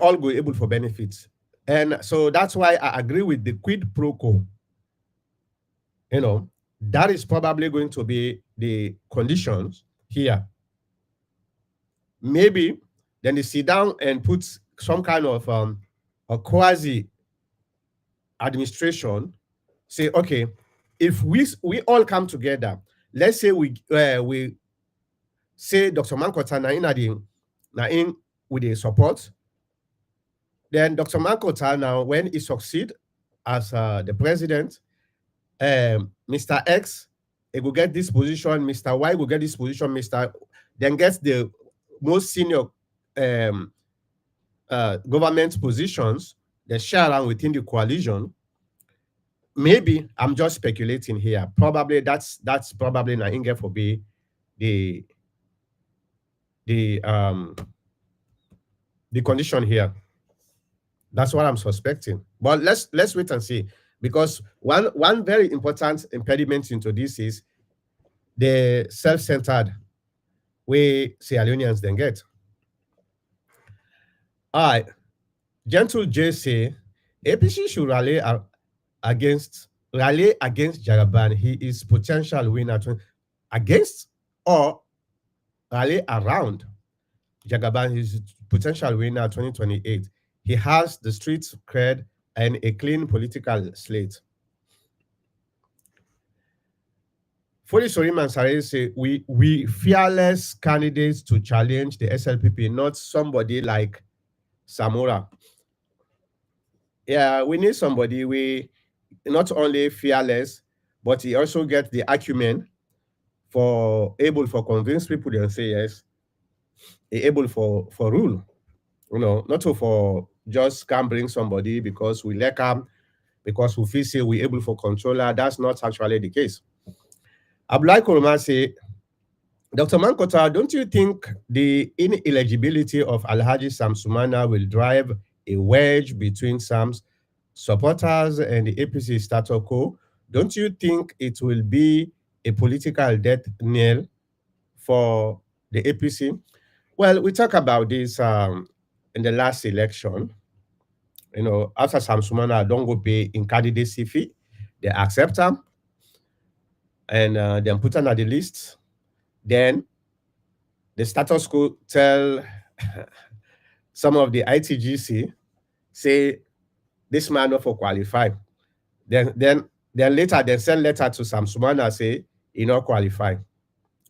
all go able for benefits. And so that's why I agree with the quid pro quo. That is probably going to be the conditions here. Maybe then they sit down and put some kind of a quasi administration. Say, okay, if we all come together, let's say we say Dr. Mankota na in with the support. Then Dr. Mankota now, when he succeed as the president, Mr. X, he will get this position, Mr. Y will get this position, Mr. then gets the most senior government positions, they share around within the coalition. Maybe I'm just speculating here. Probably that's probably na Inge for be the condition here. That's what I'm suspecting. But let's wait and see, because one very important impediment into this is the self-centered way Sierra Leoneans then get. All right, Gentle J say APC should rally against Jagaban. He is potential winner against, or rally around Jagaban. He is potential winner 2028. He has the street cred and a clean political slate. Foolish Oriman Sare say we fearless candidates to challenge the SLPP, not somebody like Samora. Yeah, we need somebody we not only fearless, but he also gets the acumen for able for convince people and say yes. able for rule. Not to for just can bring somebody because we like them, because we feel say we able for controller. That's not actually the case. Abdullah Kurma say, Dr. Mankota, don't you think the ineligibility of Alhaji Sam Sumana will drive a wedge between Sam's supporters and the APC status quo? Don't you think it will be a political death knell for the APC? Well, we talk about this in the last election. After Sam Sumana don't go pay in candidacy fee, they accept him and then put him on the list. Then the status quo tell some of the ITGC say this man not for qualify. Then later they send letter to Sam Sumana say he not qualify.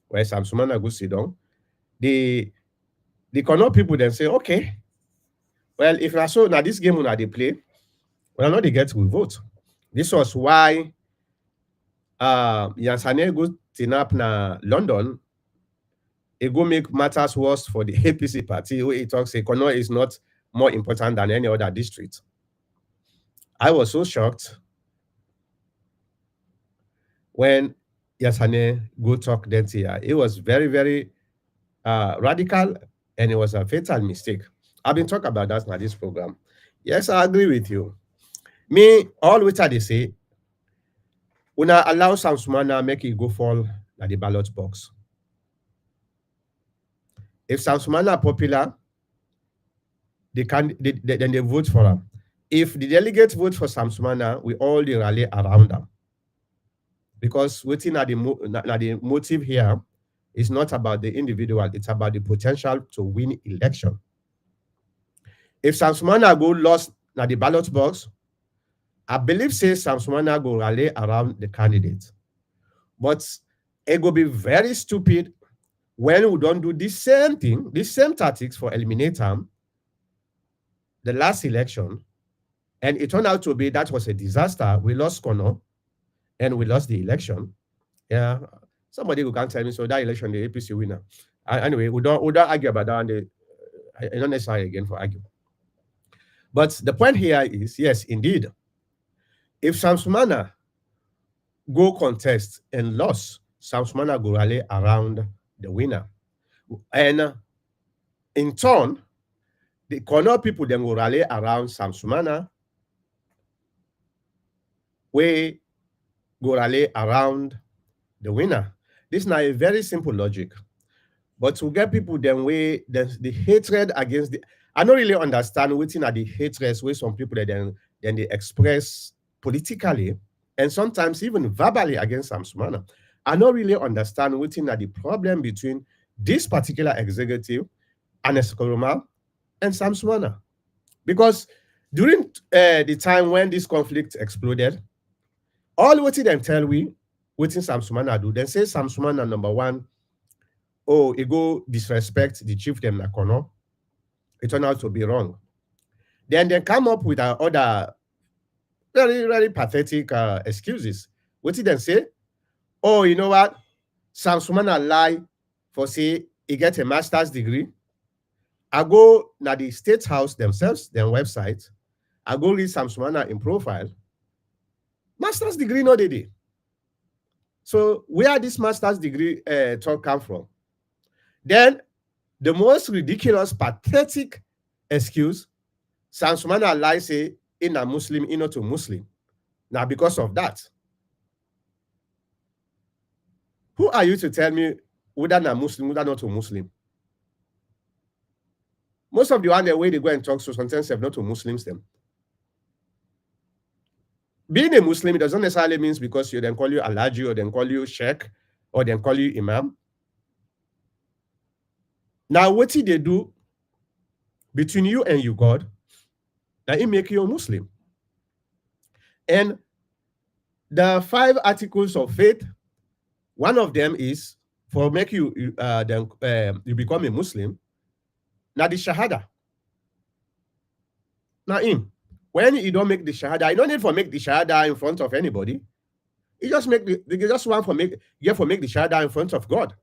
Where Sam Sumana go sit down. The Kono people then say, okay, well, if na so now this game una they play, well, not they get to vote. This was why Yansane go tinap na London. It go make matters worse for the APC party, where he talks say Kono is not more important than any other district. I was so shocked when Yasane go talk then here. It was very, very radical, and it was a fatal mistake. I've been talking about that in this program. Yes, I agree with you. Me, all which they say, una allow Sam Sumana make it go fall at the ballot box. If Sam Sumana popular, then they vote for him. If the delegates vote for Sam Sumana, we all they rally around them. Because waiting at the motive here is not about the individual, it's about the potential to win election. If Sam Sumana go lost at the ballot box, I believe say Sam Sumana go rally around the candidate. But it will be very stupid when we don't do the same thing, the same tactics for eliminate him the last election, and it turned out to be that was a disaster. We lost Kono, and we lost the election. Yeah, somebody who can tell me so that election the APC winner. Anyway, we don't argue about that. And I don't necessarily again for argue. But the point here is, yes, indeed, if Sam Sumana go contest and lost, Sam Sumana go rally around the winner, and in turn, the Kono people then go rally around Sam Sumana, we go rally around the winner. This is now a very simple logic. But to get people then way the hatred against the I don't really understand waiting at the hatred where some people then they express politically and sometimes even verbally against Sam Sumana. I don't really understand waiting at the problem between this particular executive, Anes Koroma, and Sam Sumana. Because during the time when this conflict exploded, all what them tell we, waiting Sam Sumana do, then say Sam Sumana number one, oh, it go disrespect the chieftain Nakono. It turned out to be wrong. Then they come up with other very, very pathetic excuses. What did they say? Oh, you know what? Sam Sumana lie for say he get a master's degree. I go na the State House themselves, their website. I go read Sam Sumana in profile. Master's degree no they did. So where this master's degree talk come from? Then the most ridiculous, pathetic excuse, Sam Sumana lie say in a Muslim, in not a Muslim. Now because of that, who are you to tell me whether a Muslim, whether not a Muslim? Most of the one the way they go and talk to sometimes have not to Muslims them. Being a Muslim, it doesn't necessarily mean because you then call you Alhaji or then call you Sheikh or then call you Imam. Now, what did they do between you and you, God, that it make you a Muslim? And the 5 articles of faith, one of them is for make you you become a Muslim. Now the Shahada. Now when you don't make the Shahada, you don't need for make the Shahada in front of anybody. You just make you just want for make the Shahada in front of God.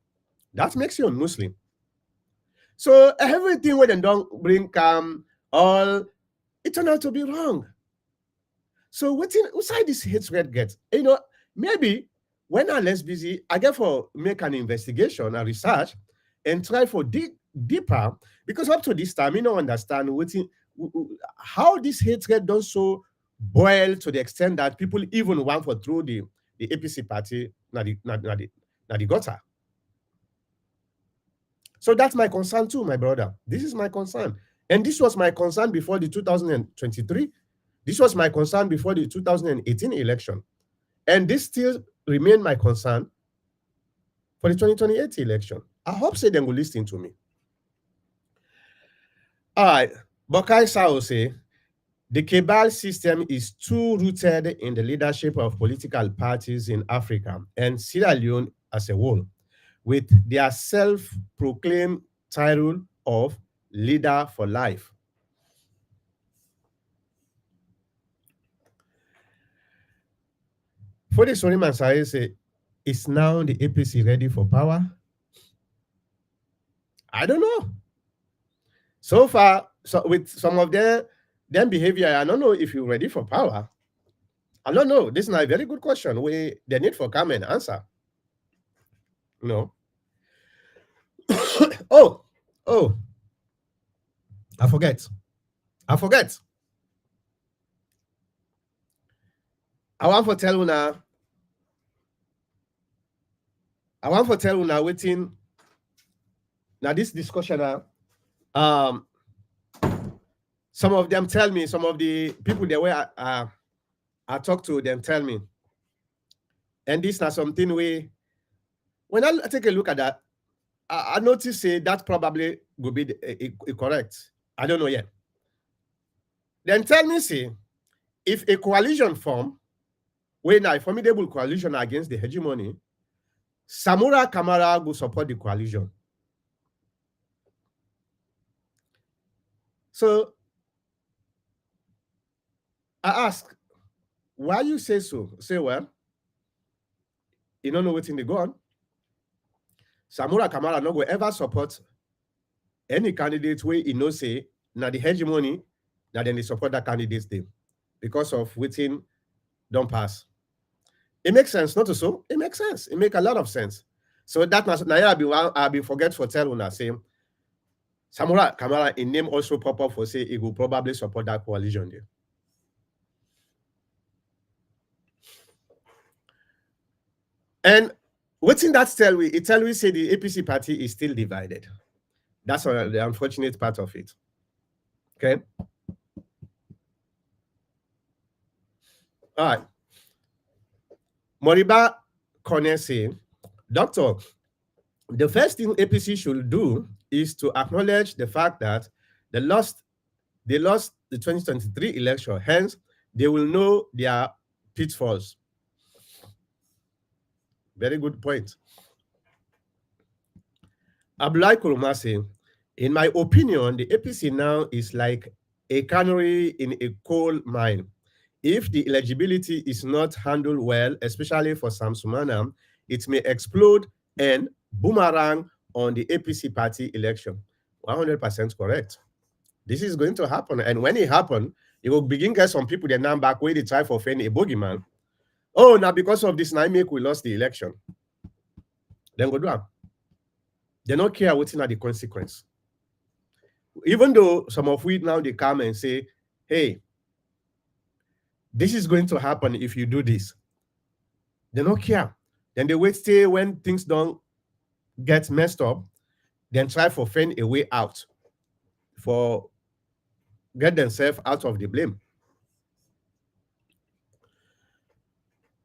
That makes you a Muslim. So everything when they don't bring calm, all it turned out to be wrong. So what's inside this hatred get? Maybe when I'm less busy, I get for make an investigation, a research, and try for deeper, because up to this time, you don't understand how this hatred done so boil to the extent that people even want for through the APC party, na the gutter. So that's my concern too, my brother. This is my concern. And this was my concern before the 2023. This was my concern before the 2018 election. And this still remain my concern for the 2028 election. I hope say they will listen to me. All right. Bokai Sao say, the cabal system is too rooted in the leadership of political parties in Africa and Sierra Leone as a whole, with their self-proclaimed title of leader for life. For the Soriman Sae say, is now the APC ready for power? I don't know. So far, with some of them behavior, I don't know if you're ready for power. I don't know. This is a very good question. They need for come and answer. No. oh, I forget. I want to tell you now. Waiting. Now this discussion some of them tell me, some of the people the way I talk to them tell me, and this is something when I take a look at that, I notice that probably will be correct. I don't know yet. Then tell me, if a coalition form, when a formidable coalition against the hegemony, Samura Kamara will support the coalition. So I ask, why you say so? Say, well, you don't know what's in the gun. Samura Kamara no go ever support any candidate where he know say now the hegemony, now then they support that candidate thing because of waiting don't pass. It makes sense, not so. It makes sense. It makes a lot of sense. So that now I'll be forget for tell una say Samura Kamara in name also pop up for say he will probably support that coalition there. And what's in that tell we? It tell we say the APC party is still divided. That's the unfortunate part of it. Okay. All right. Moriba Kone say, Doctor, the first thing APC should do is to acknowledge the fact that they lost the 2023 election. Hence, they will know their pitfalls. Very good point. Abdullah Kuruma say, in my opinion, the APC now is like a canary in a coal mine. If the eligibility is not handled well, especially for Sumana, it may explode and boomerang on the APC party election. 100% correct. This is going to happen. And when it happens, it will begin get some people that now back where they try for fame a bogeyman. Oh, now because of this, now make we lost the election. Then go do it. They don't care what's in the consequence. Even though some of we now they come and say, hey, this is going to happen if you do this. They don't care. Then they wait till when things don't get messed up, then try for find a way out for get themselves out of the blame.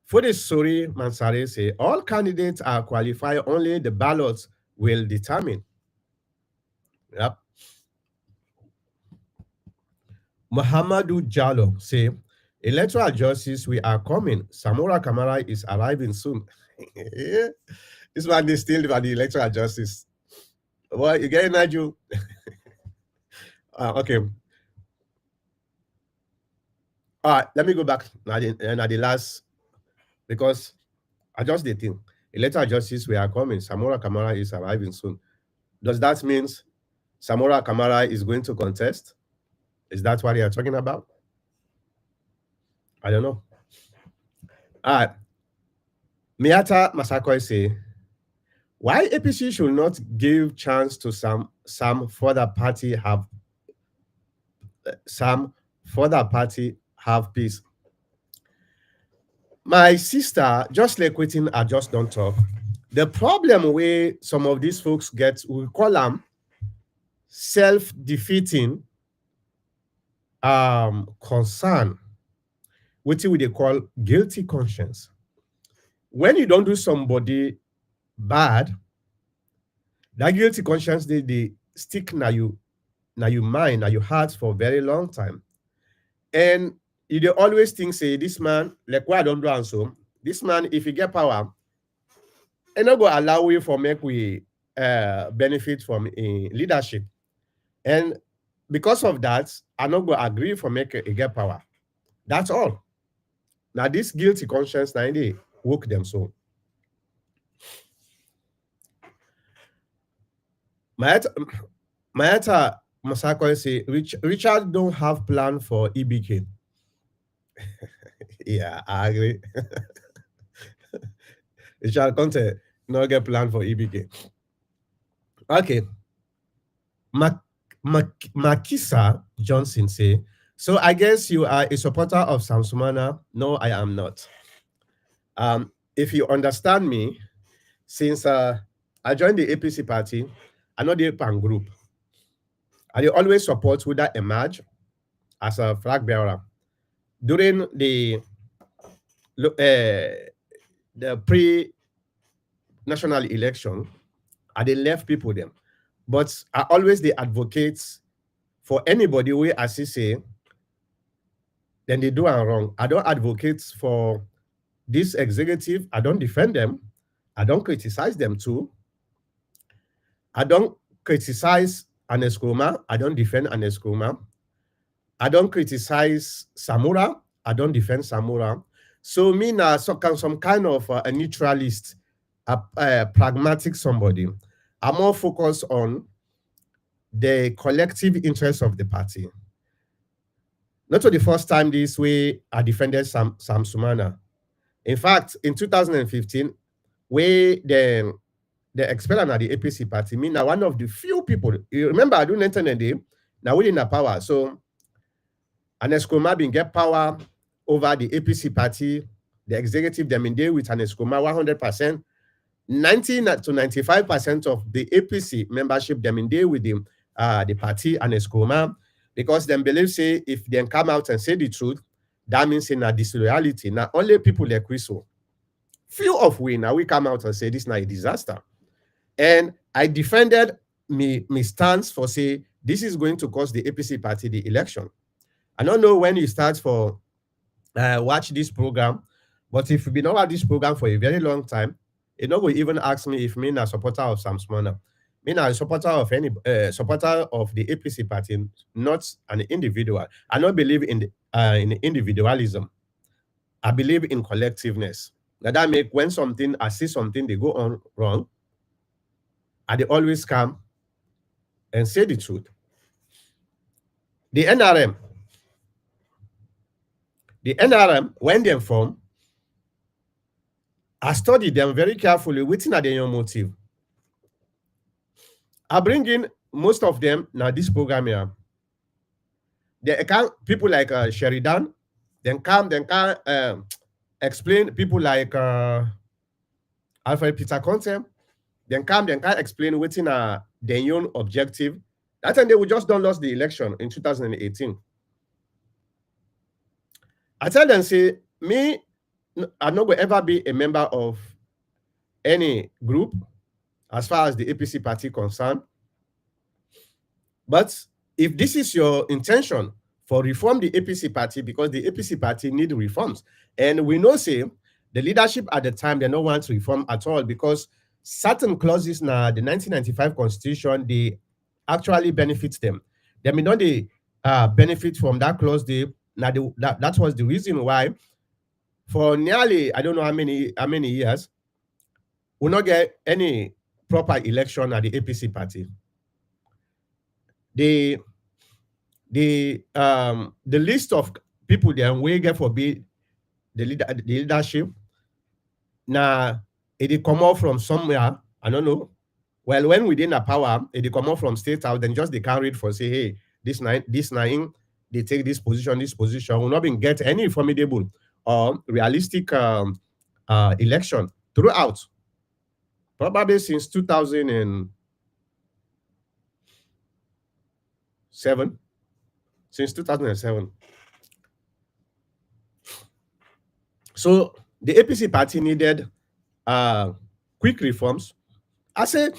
For the Suri Mansare say, all candidates are qualified, only the ballots will determine. Yep. Muhammadu Jallo say, electoral justice, we are coming. Samura Kamara is arriving soon. This one is still about the electoral justice. Well, you get it, Nigel? Okay. All right, let me go back now the last, because I just the thing. Electoral justice, we are coming. Samura Kamara is arriving soon. Does that mean Samora Kamara is going to contest. Is that what you are talking about? I don't know. Miata Masako say, why APC should not give chance to some further party have peace. My sister, just like waiting, I just don't talk. The problem where some of these folks get, we call them self-defeating concern, which we they call guilty conscience. When you don't do somebody bad, that guilty conscience they stick now you mind, now your heart for a very long time. And you they always think, say, this man, like why I don't do and so, this man, if he get power, and not go allow you for make we benefit from leadership. And because of that, I not go agree for make a get power. That's all. Now this guilty conscience now they woke them so. Mayata Masako say Richard don't have plan for EBK. Yeah, I agree. Richard Conte no get plan for EBK. Okay. Makisa Johnson say, so I guess you are a supporter of Sumana. No, I am not. If you understand me, since I joined the APC party, I know the PAN group. I always support who that emerge as a flag bearer. During the pre-national election, I they left people them. But I always they advocate for anybody who I say, then they do am wrong. I don't advocate for this executive. I don't defend them. I don't criticize them too. I don't criticize Aneskroma. I don't defend Aneskroma. I don't criticize Samura. I don't defend Samura. So me now some kind of a neutralist, a pragmatic somebody. I'm more focused on the collective interest of the party. Not for the first time this way I defended Sam Sumana. In fact, in 2015, we the expelled at the APC party, me now one of the few people. You remember I do internet day, now we in the power. So Aneskroma been get power over the APC party, the executive them in there with Aneskroma 100%. 90 to 95% of the APC membership them in there with the party Aneskroma, because them believe say if they come out and say the truth, that means in a disloyalty. Now only people like we so. Few of we now we come out and say this now a disaster. And I defended me stance for say this is going to cost the APC party the election. I don't know when you start for watch this program, but if you've been over this program for a very long time, you know, will even ask me if me a supporter of Sam Sumana. Me a supporter of any supporter of the APC party, not an individual. I don't believe in individualism. I believe in collectiveness. Now that make when something I see something they go on wrong, and they always come and say the truth. The NRM, when they form, I studied them very carefully, waiting at their motive. I bring in most of them now this program here. They can people like Sheridan, then can explain people like Alfred Peter Conte, then can explain waiting their own objective. That time they would just don't lose the election in 2018. I tell them, say, me, I'm not going to ever be a member of any group as far as the APC party concerned. But if this is your intention for reform the APC party, because the APC party need reforms, and we know, say, the leadership at the time, they don't want to reform at all because certain clauses now, the 1995 constitution, they actually benefits them. They may not they benefit from that clause. That was the reason why for nearly, I don't know how many years, we'll not get any proper election at the APC party. the the list of people dem wey get for be the leadership na e dey comot from somewhere. I don't know. Well, when we dey na power, e dey comot from state house, then just dey carry it for say, hey, this na im dey take this position. We not been get any formidable or realistic election throughout. Probably since 2007. Since 2007. So the APC party needed quick reforms. I say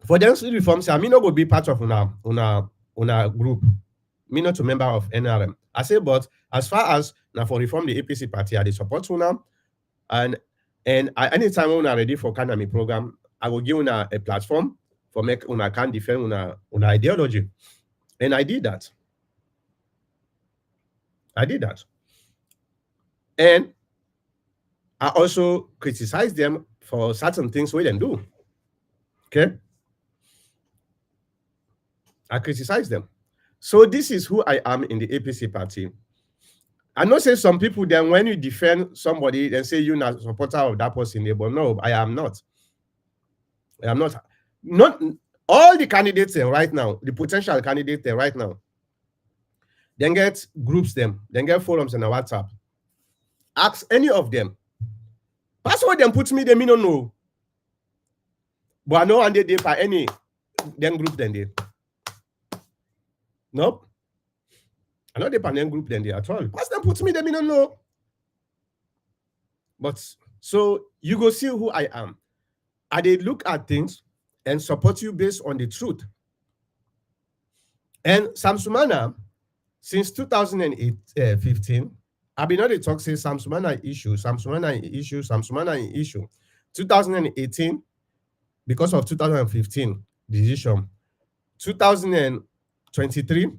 for them reforms, I mean not go be part of una group. Me not a member of NRM. I say, but as far as now for reform the APC party, I dey support una, and anytime una ready for Kanami program, I will give una a platform for make una can defend una ideology. And I did that. And I also criticize them for certain things we didn't do. Okay? I criticize them. So this is who I am in the APC party. I know say some people then when you defend somebody, they say you're not a supporter of that person, but no, I am not. I am not. Not all the candidates right now, the potential candidates right now, then get groups them, then get forums in the WhatsApp. Ask any of them. Password them put me, they me no know. But I know and they by any them group then they. Nope. I know they by them group then they at all. Pass them put me, they me no know. But so you go see who I am. I they look at things and support you based on the truth. And Sumana, since 2015, I've been on the talk say Sumana issue. 2018, because of 2015 decision. 2023,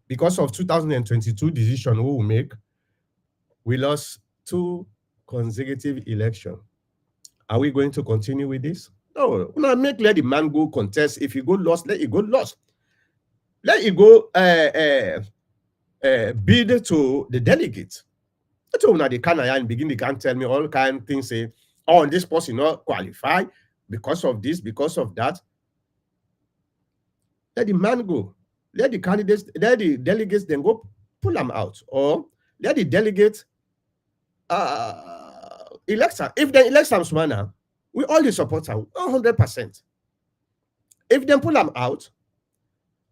because of 2022 decision we will make, we lost 2 consecutive elections. Are we going to continue with this? No. Let the man go contest. If he go lost, let it go lost. Let it go bid to the delegates. That's why they can and begin, they can tell me all kind of things, say, oh, this person not qualify because of this, because of that. Let the man go. Let the candidates, let the delegates then go pull them out. Or let the delegates elect her. If they elect Sumana, we all support her 100%. If they pull them out,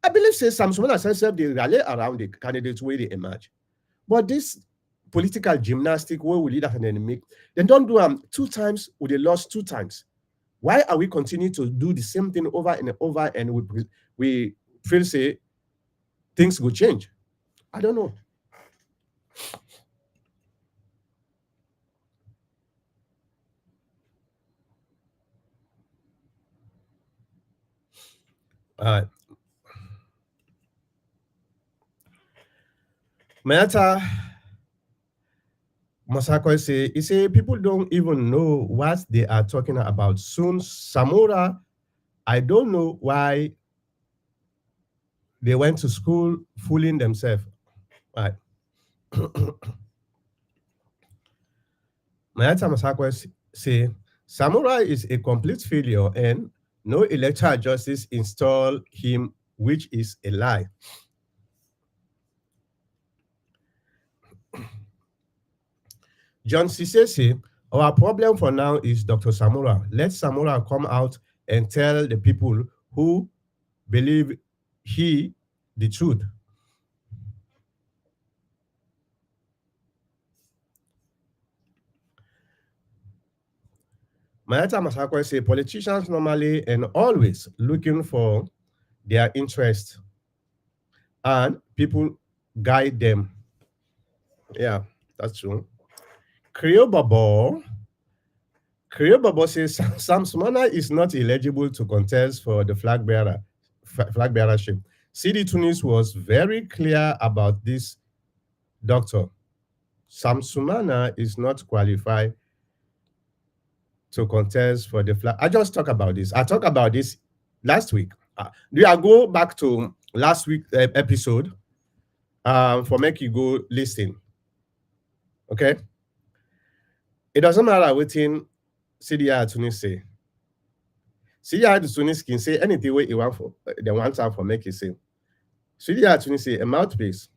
I believe say Sumana herself they rally around the candidates where they emerge. But this political gymnastic where we lead and then make, they don't do them 2 times, or they lost 2 times. Why are we continuing to do the same thing over and over and we feel say things will change? I don't know. Mayata Masako say people don't even know what they are talking about. Soon Samora, I don't know why they went to school fooling themselves. Right. Mayata Masako say Samora is a complete failure and no electoral justice installed him, which is a lie. John Sisese, our problem for now is Dr. Samora. Let Samora come out and tell the people who believe he the truth. Mayata Masako say politicians normally and always looking for their interest and people guide them. Yeah, that's true. Creole Babo says Sumana is not eligible to contest for the flag bearership. CD Tunis was very clear about this, doctor. Sumana is not qualified to contest for the flag. I just talked about this. I talked about this last week. Do I go back to last week episode for make you go listen. Okay, it doesn't matter wetin CDI Tunis say. CDI Tunis can say anything wey e want for they want time for make e say. CDI Tunis say a mouthpiece,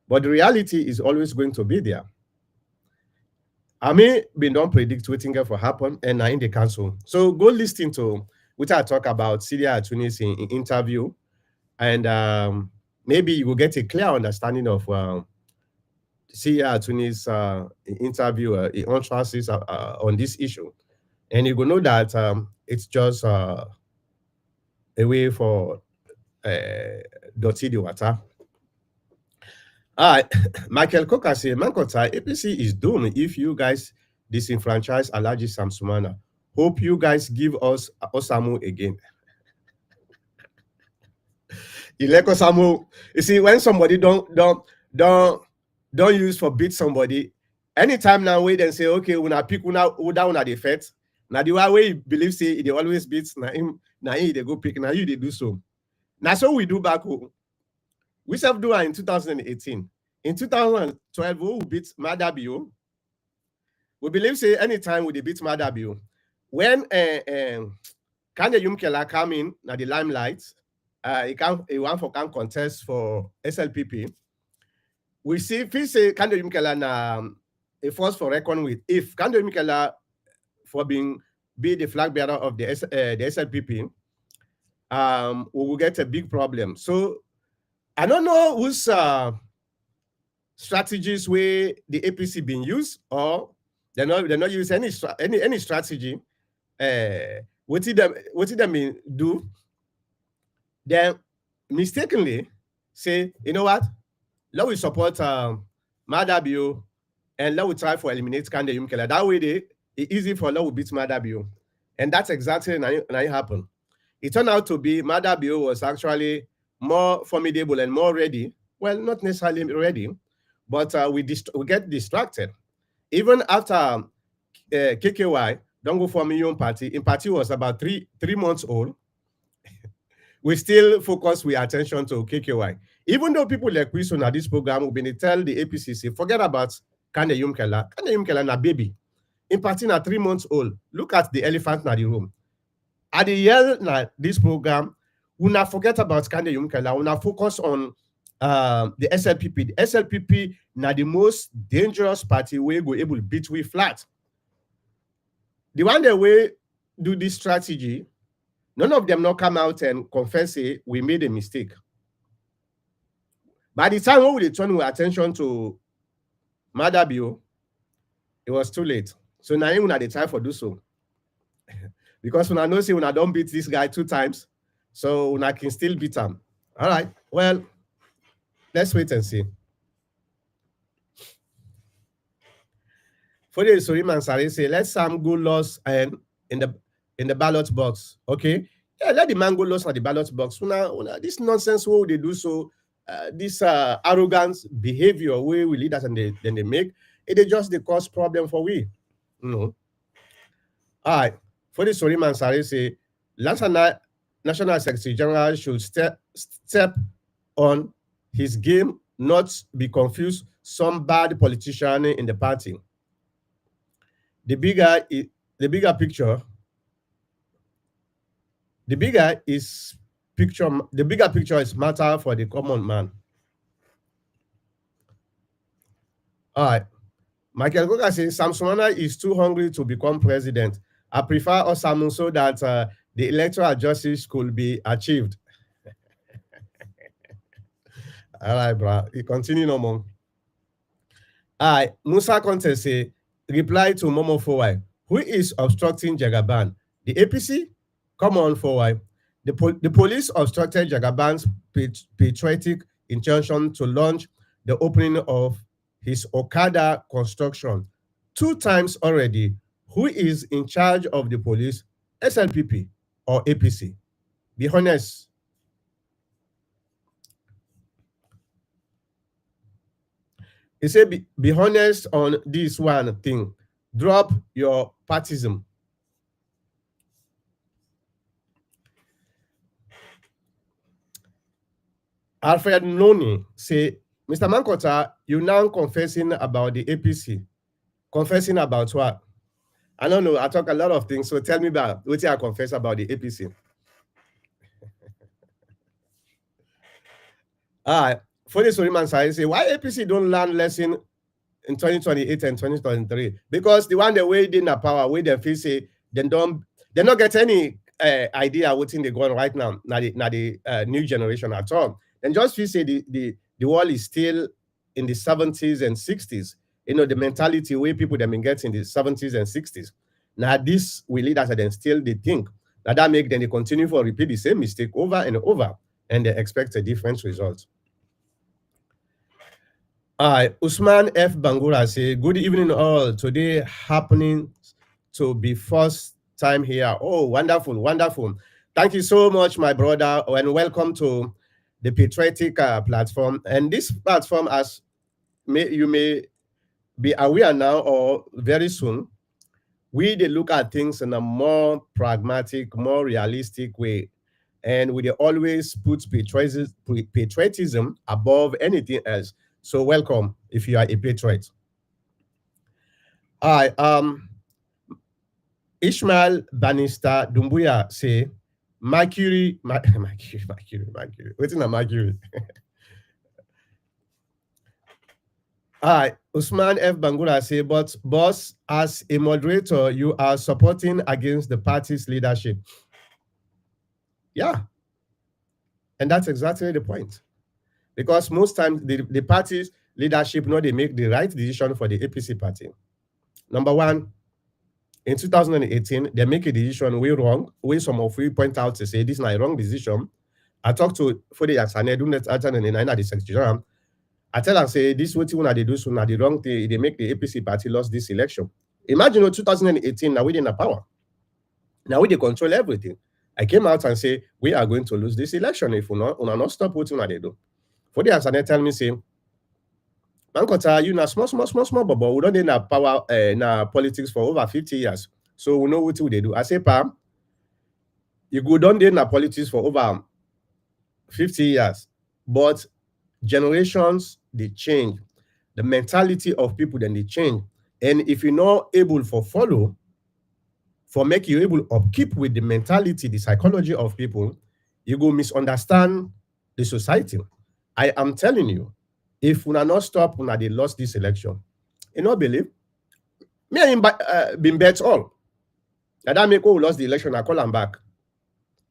but the reality is always going to be there. I mean, been don't predict wetin get for happen, and na in the council. So go listen to which I talk about CDI Tunis in interview, and maybe you will get a clear understanding of CDI Tunis interview entrances on this issue, and you will know that it's just a way for dirty the water. Michael Coker say, Mankota, APC is doomed if you guys disenfranchise Alaji Sumana. Hope you guys give us Osamu again. Elect Osamu. You see, when somebody don't use for beat somebody, anytime now wait and say, okay, when I pick una the fet, now the way you believe say they always beat now him they go pick, now you they do so. Now so we do back home. We self do in 2018. In 2012, we beat Madabio. We believe say anytime we beat Madabio, when Kanye Yumkela come in na the limelight, he want for can contest for SLPP. We see if he say Kanye Yumkela na a force for reckon with. If Kanye Yumkela for be the flag bearer of the SLPP, we will get a big problem. So I don't know whose strategies where the APC been used, or they're not use any strategy. What did them mean do? Then mistakenly say, you know what? Let we support Madabio and let we try for eliminate Kande Yumkela. That way it's easy for let we beat Madabio. And that's exactly now it happened. It turned out to be Madabio was actually more formidable and more ready. Well, not necessarily ready, but we get distracted. Even after KKY, don't go for me own party. In party was about three months old. We still focus with attention to KKY. Even though people like we on this program will be tell the APCC, forget about Kande Yumkela. Kande Yumkela na baby. In party na 3 months old. Look at the elephant na the room. At the year na this program, we not forget about Kande Yumkela. We not focus on the SLPP. The SLPP na the most dangerous party we go able to beat we flat. The one that we do this strategy, none of them not come out and confess say we made a mistake. By the time we turn our attention to Madabio, it was too late. So now we had the time for do so. Because when I know say when I don't beat this guy 2 times, so when I can still beat him. All right. Well, let's wait and see. For the Suriman Sari say, let Sam go lost and in the ballot box. Okay. Yeah, let the man go lost at the ballot box. Una, this nonsense what they do so this arrogant behavior we lead us and then they make it just the cause problem for we. No. All right. For the Suriman Sari say, National Secretary General should step on his game, not be confused some bad politician in the party. The bigger picture is matter for the common man. All right. Michael Goga says Sumana is too hungry to become president. I prefer Osamu so that the electoral justice could be achieved. All right, bro. You continue no more. All right. Musa Conte say, reply to Momo Fowai. Who is obstructing Jagaban? The APC? Come on, Fowai. The police obstructed Jagaban's patriotic intention to launch the opening of his Okada construction 2 times already. Who is in charge of the police? SLPP or APC? Be honest. He said, be honest on this one thing. Drop your partism. Alfred Noni say, Mr. Mankota, you now confessing about the APC. Confessing about what? I don't know. I talk a lot of things. So tell me about what I confess about the APC. For this Suriman I say, why APC don't learn lesson in 2028 and 2023? Because the one they way in the power, where they feel say they not get any idea what's in the going right now. Now the new generation at all. Then just feel say the world is still in the 70s and 60s. You know, the mentality where people them get in the 70s and 60s. Now this will lead us and then still they think. Now that make them they continue for repeat the same mistake over and over, and they expect a different result. Usman F. Bangura say, good evening all. Today happening to be first time here. Oh, wonderful, wonderful. Thank you so much, my brother, and welcome to the Patriotic platform. And this platform, as you may be aware now or very soon, we they look at things in a more pragmatic, more realistic way. And we they always put patriotism above anything else. So welcome if you are a patriot. Hi, Ishmael Bannister Dumbuya say Mercury. What's in a Mercury? Hi, Usman F. Bangura say, but boss, as a moderator, you are supporting against the party's leadership. Yeah. And that's exactly the point. Because most times the party's leadership know they make the right decision for the APC party. Number one, in 2018, they make a decision way wrong, way some of you point out to say this is a wrong decision. I talked to Fode Yaksane, do not attend and the Secretary. I tell them, say, this what you want to do, so now the wrong thing, they make the APC party lost this election. Imagine 2018, now we're in the power. Now we they control everything. I came out and say, we are going to lose this election if we not stop what they do. Fode Yaksane tell me, say, Mankota, you know, small, but we don't have power in politics for over 50 years. So we know what they do. I say, Pam, you go down there in politics for over 50 years, but generations, they change. The mentality of people, then they change. And if you're not able for follow, for make you able to keep with the mentality, the psychology of people, you go misunderstand the society. I am telling you, if we are not stop, when they lost this election, you know, believe me and him been bet all. And that make who lost the election, I call him back.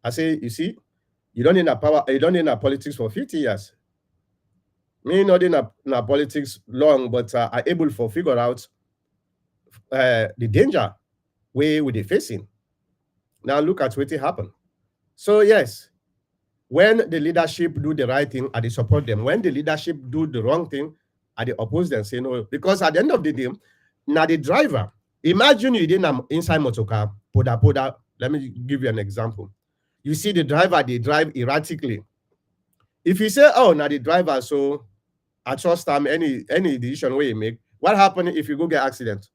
I say, you see, you don't need a power, you don't need a politics for 50 years. Me not in a politics long, but are able to figure out the danger where we are facing. Now look at what happened. So yes, when the leadership do the right thing, I support them. When the leadership do the wrong thing, I oppose them, say no. Because at the end of the day, now the driver, imagine you didn't inside motorcar, poda. Let me give you an example. You see the driver, they drive erratically. If you say, oh, now the driver, so I trust them, any decision where you make, what happen if you go get accident?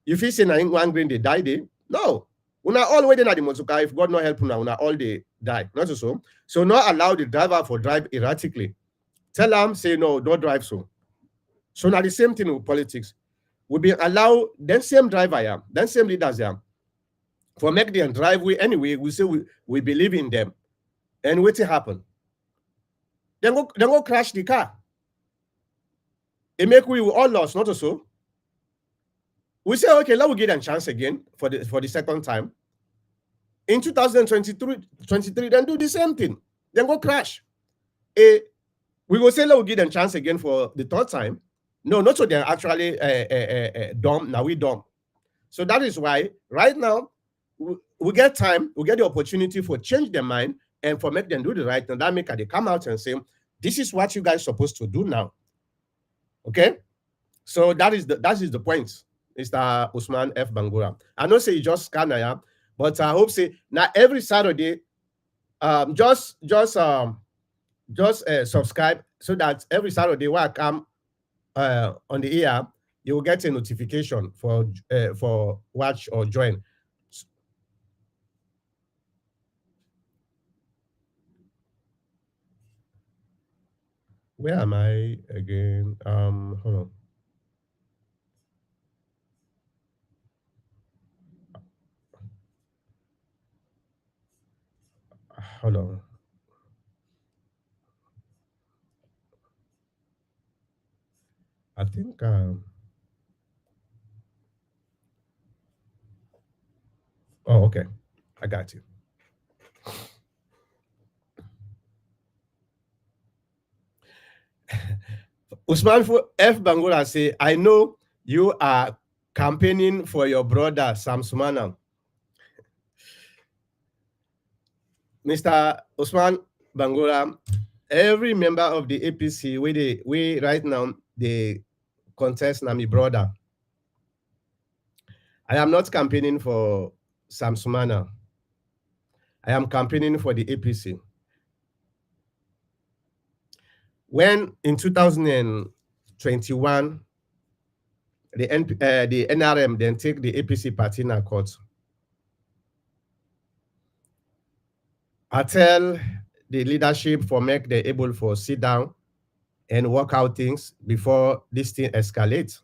You feel say na one green they die there? No. Una all waiting at the motorcar. If God not help una all they die. Not so. So not allow the driver for drive erratically. Tell them, say no, don't drive so. So now the same thing with politics. We be allow then same driver, then same leaders for make them drive way anyway. We say we believe in them. And what happen? Then go crash the car. It make we all lost, not so. We say, okay, let me give them a chance again for the second time. In 2023, then do the same thing. Then go crash. We will say, let me give them a chance again for the third time. No, not so they're actually dumb. Now we dumb. So that is why right now we get time, we get the opportunity for change their mind and for make them do the right thing. That make they come out and say, this is what you guys supposed to do now. Okay? So that is the point. Mr. Usman F. Bangura. I know say you just scan but I hope say now every Saturday, just subscribe so that every Saturday when I come on the air, you will get a notification for watch or join. Where am I again? Hold on. Hold on. I think oh, okay. I got you. Usman F. Bangura say, I know you are campaigning for your brother Sam Sumana. Mr. Usman Bangura, every member of the APC, we right now they contest na my brother. I am not campaigning for Sam Sumana. I am campaigning for the APC. When in 2021, the NRM then take the APC party in court, I tell the leadership for make they able for sit down and work out things before this thing escalates.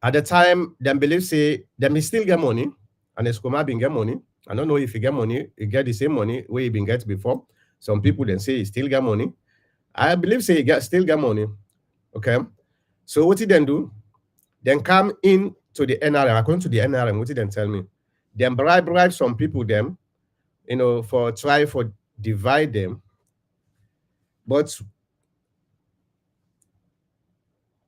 At the time, them believe say them still get money, and Escoma been get money. I don't know if he get money, he get the same money where he been get before. Some people then say he still get money. I believe say he still get money. Okay. So what he then do? Then come in to the NRM, according to the NRM, what he then tell me? Then bribe some people them, for try for divide them. But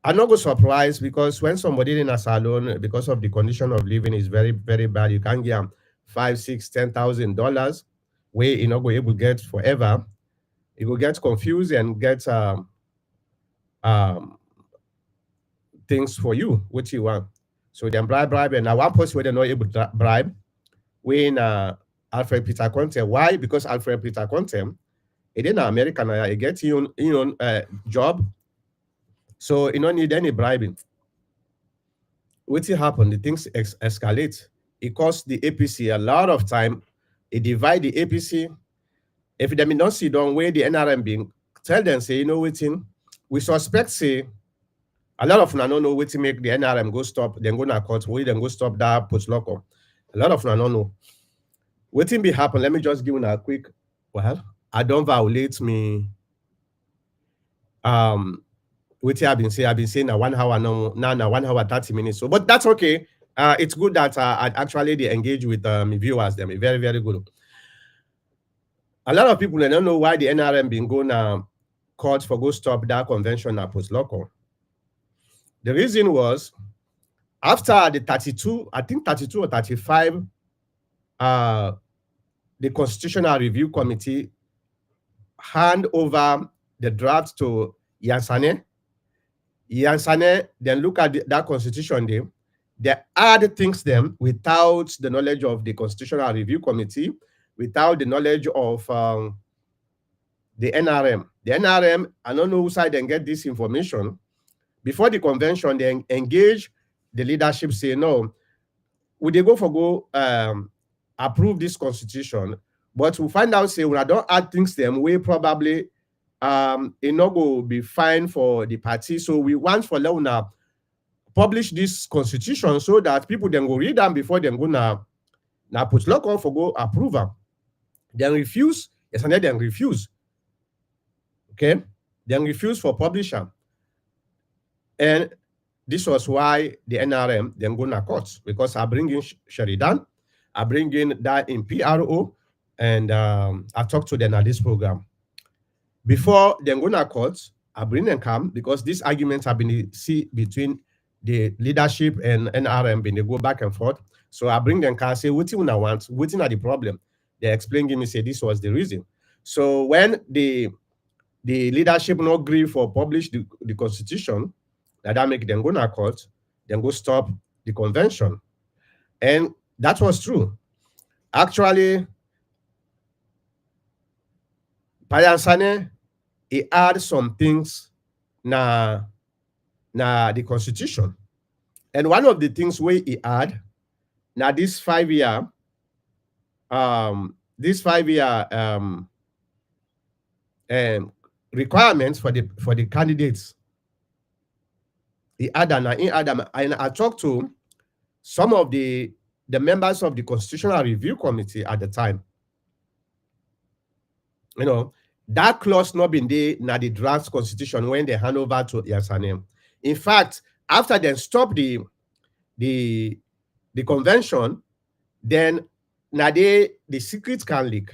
I'm not go surprised because when somebody in a salon, because of the condition of living is very, very bad, you can get five, six, $10,000 where you not go able to get forever. You will get confused and get um, things for you, which you want. So then bribe, and now one person where they're not able to bribe, when Alfred Peter Conte. Why? Because Alfred Peter Conte, he didn't American, he get job, so you don't need any bribing. What happened? The things escalate. It cost the APC a lot of time. It divide the APC. If they don't sit down where the NRM being, tell them say, waiting. We suspect say a lot of them don't know to make the NRM go stop. Then go to court. We then go stop that post local. A lot of them don't know. Waiting be happen. Let me just give you a quick. Well, I don't violate me. Which I've been saying now 1 hour now 1 hour 30 minutes. So, but that's okay. It's good that I actually they engage with viewers. Them very, very good. A lot of people they don't know why the NRM been going court for go stop that convention at post local. The reason was after the 32, I think 32 or 35, the Constitutional Review Committee hand over the draft to Yansane. Yansane then look at that constitution there. They add things them without the knowledge of the Constitutional Review Committee, without the knowledge of the NRM. The NRM, I don't know who side then get this information. Before the convention, they engage the leadership, say, no, would they go approve this constitution? But we find out, say, when I don't add things them, we probably it not go be fine for the party. So we want for Leona publish this constitution so that people then go read them before them go now put lock on for go approval. Then refuse, yes, and then refuse. Okay, then refuse for publisher. And this was why the NRM then go to court because I bring in Sheridan, I bring in that in PRO, and I talked to them at this program. Before they go to court, I bring them come because these arguments have been see between the leadership and NRM, they go back and forth. So I bring them come say, what you want? What are the problem? They explain to me, say this was the reason. So when the leadership not agree for publish the constitution, that make them go to court, then go stop the convention. And that was true. Actually, Payansane, he add some things na the constitution. And one of the things where he add, now this 5 year, this 5 year requirements for the candidates. He add and I talked to some of the members of the Constitutional Review Committee at the time. You know, that clause not been there na the draft constitution when they hand over to Yasanem. In fact, after they stop the convention, then na the secret can leak.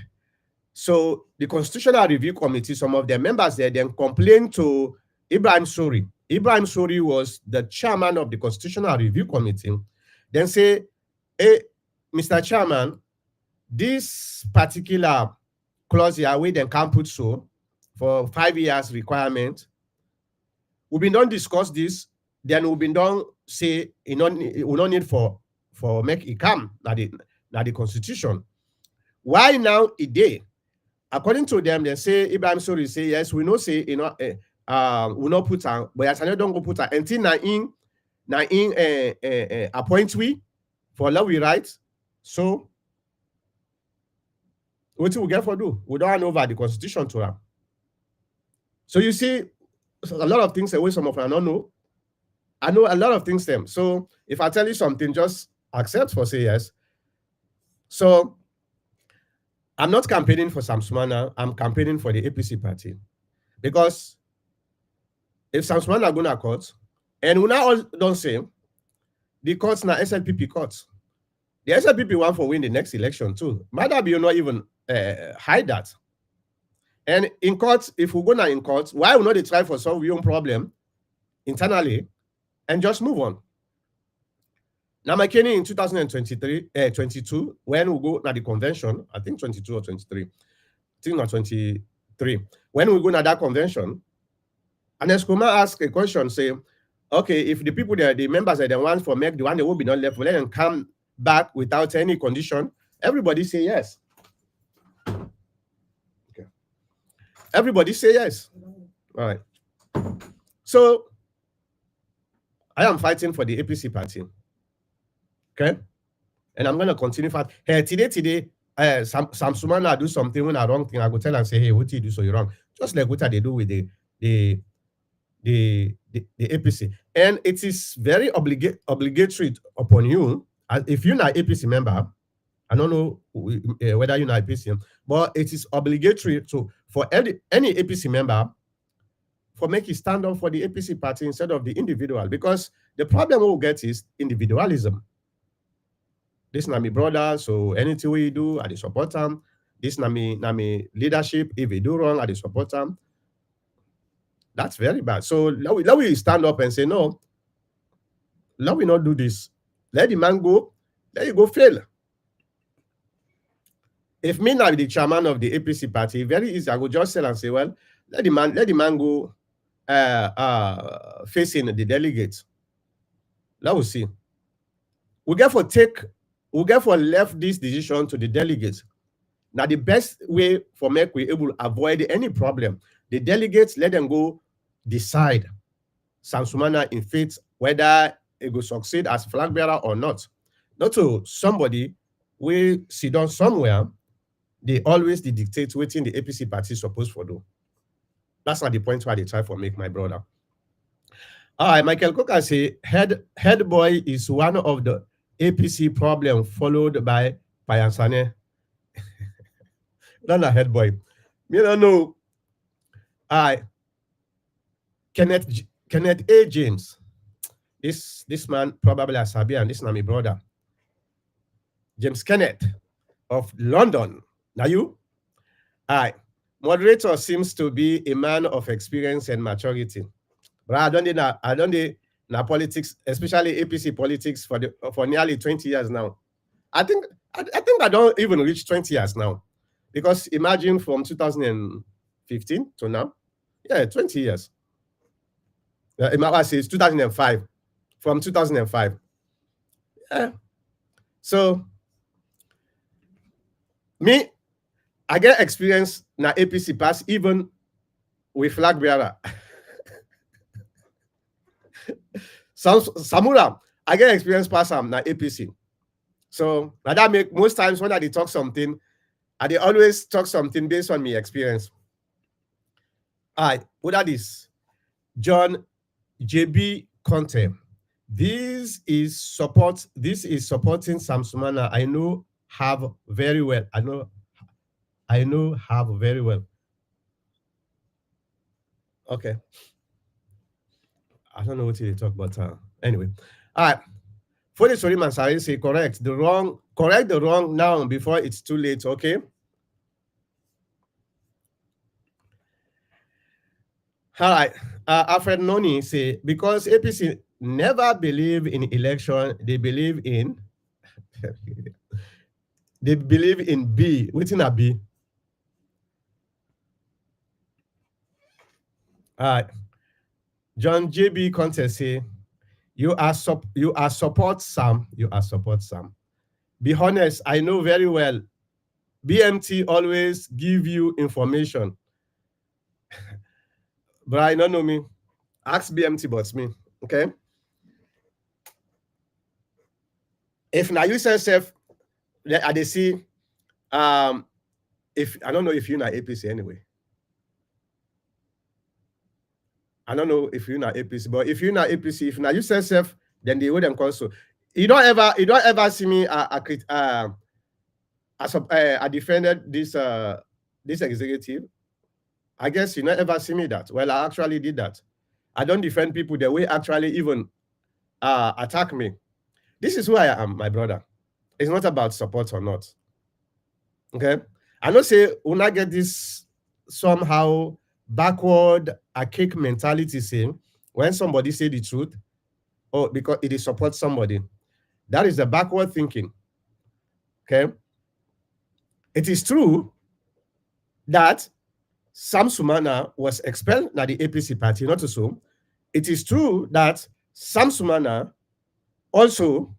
So the Constitutional Review Committee, some of their members there, then complained to Ibrahim Sori. Ibrahim Sori was the chairman of the Constitutional Review Committee. Then say, hey, Mr. Chairman, this particular clause here, we then can put so for 5 years requirement. We've been done discuss this, then we've been done say we don't need for make it come na the constitution. Why now it day? According to them, they say Ibrahim Sori say yes, we know say we not put on, but as I don't go put on until na in appoint we for law we right. So what we get for do? We don't hand over the constitution to them. So you see, a lot of things away some of them I don't know. I know a lot of things them. So if I tell you something, just accept for say yes. So I'm not campaigning for Sumana, I'm campaigning for the APC party. Because if Sumana go to court, and we now all don't say the courts na SLPP courts. The SLPP want for win the next election too. Might be you not even hide that. And in court, if we go now in court, why we not they try for solve your own problem internally and just move on? Now, McKinney in 22, when we go to the convention, I think 22 or 23, I think not 23, when we go to that convention, and Escoma asked a question, say, okay, if the people there, the members that they want for make the one they will be not left, let them come back without any condition. Everybody say yes. Okay. Everybody say yes. All right. So I am fighting for the APC party. Okay, and I'm gonna continue fight. Hey, today, Sumana do something when I wrong thing, I go tell and say, hey, what did you do so you wrong? Just like what they do with the APC, and it is very obligatory upon you. If you're not APC member, I don't know whether you're not APC, but it is obligatory for any APC member for making stand up for the APC party instead of the individual, because the problem we'll get is individualism. This na me brother, so anything we do, I support them. This na me leadership. If we do wrong, I support them. That's very bad. So let we stand up and say, no, let we not do this. Let the man go, let you go fail. If me now the chairman of the APC party, very easy. I go just tell and say, well, let the man go facing the delegates. Let us see. We get for left this decision to the delegates. Now, the best way for make we able to avoid any problem, the delegates let them go decide Sumana in faith whether it will succeed as flag bearer or not. Not to somebody we sit down somewhere, they always dictate waiting the APC party supposed for do. That's not the point why they try for make, my brother. All right, Michael Coker say head boy is one of the APC problem, followed by Payansane. Not a head boy. You don't know. All right. Kenneth A. James. This man probably a Sabian. This is not my brother. James Kenneth of London. Now you? All right. Moderator seems to be a man of experience and maturity. But I don't know politics, especially APC politics for nearly 20 years now. I think I don't even reach 20 years now. Because imagine from 2015 to now. Yeah, 20 years. I say it's 2005. From 2005. Yeah. So me, I get experience na APC pass even with flag bearer. Samura, I get experience pass na APC. So that make most times when I talk something, I always talk something based on my experience. What that is? John JB Conte. This is supporting Sam Sumana. I know have very well. I know have very well. Okay. I don't know what they talk about. Anyway. All right. For the sorry man, sorry, say correct the wrong now before it's too late. Okay. All right. Alfred Noni say because APC never believe in election, they believe in B. Waiting a B. All right. John JB Contest say you are support Sam. You are support Sam. Be honest, I know very well. BMT always give you information. But I don't know me. Ask BMT but me. Okay. If now you self, they see if I don't know if you're not APC anyway. I don't know if you're not APC, but if you're not APC, if now you self, then they would them console. You don't ever see me I defended this executive. I guess you not ever see me that. Well, I actually did that. I don't defend people the way actually even attack me. This is who I am, my brother. It's not about support or not. Okay. I know say when I get this somehow backward archaic mentality saying when somebody say the truth, or because it is support somebody. That is the backward thinking. Okay. It is true that Sam Sumana was expelled by the APC party, not so. It is true that Sam Sumana also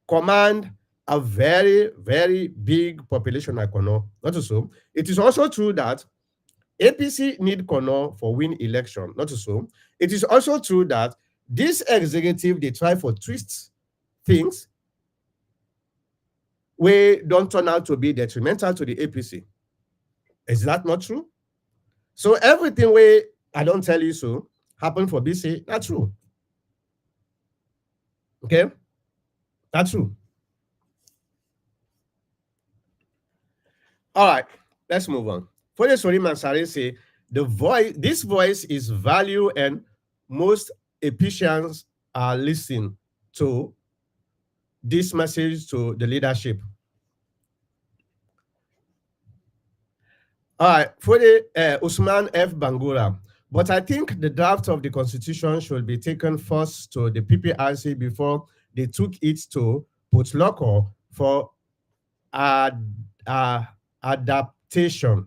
command a very, very big population like Kono, not so. It is also true that APC need Kono for win election, not so. It is also true that this executive, they try for twist things where don't turn out to be detrimental to the APC. Is that not true? So everything where I don't tell you so happen for BC, that's true. Okay? That's true. All right, let's move on. For the Sori Mansari say, this voice is value and most Ephesians are listening to this message to the leadership. All right, for the Usman F. Bangura, but I think the draft of the constitution should be taken first to the PPRC before they took it to Putloko for adaptation.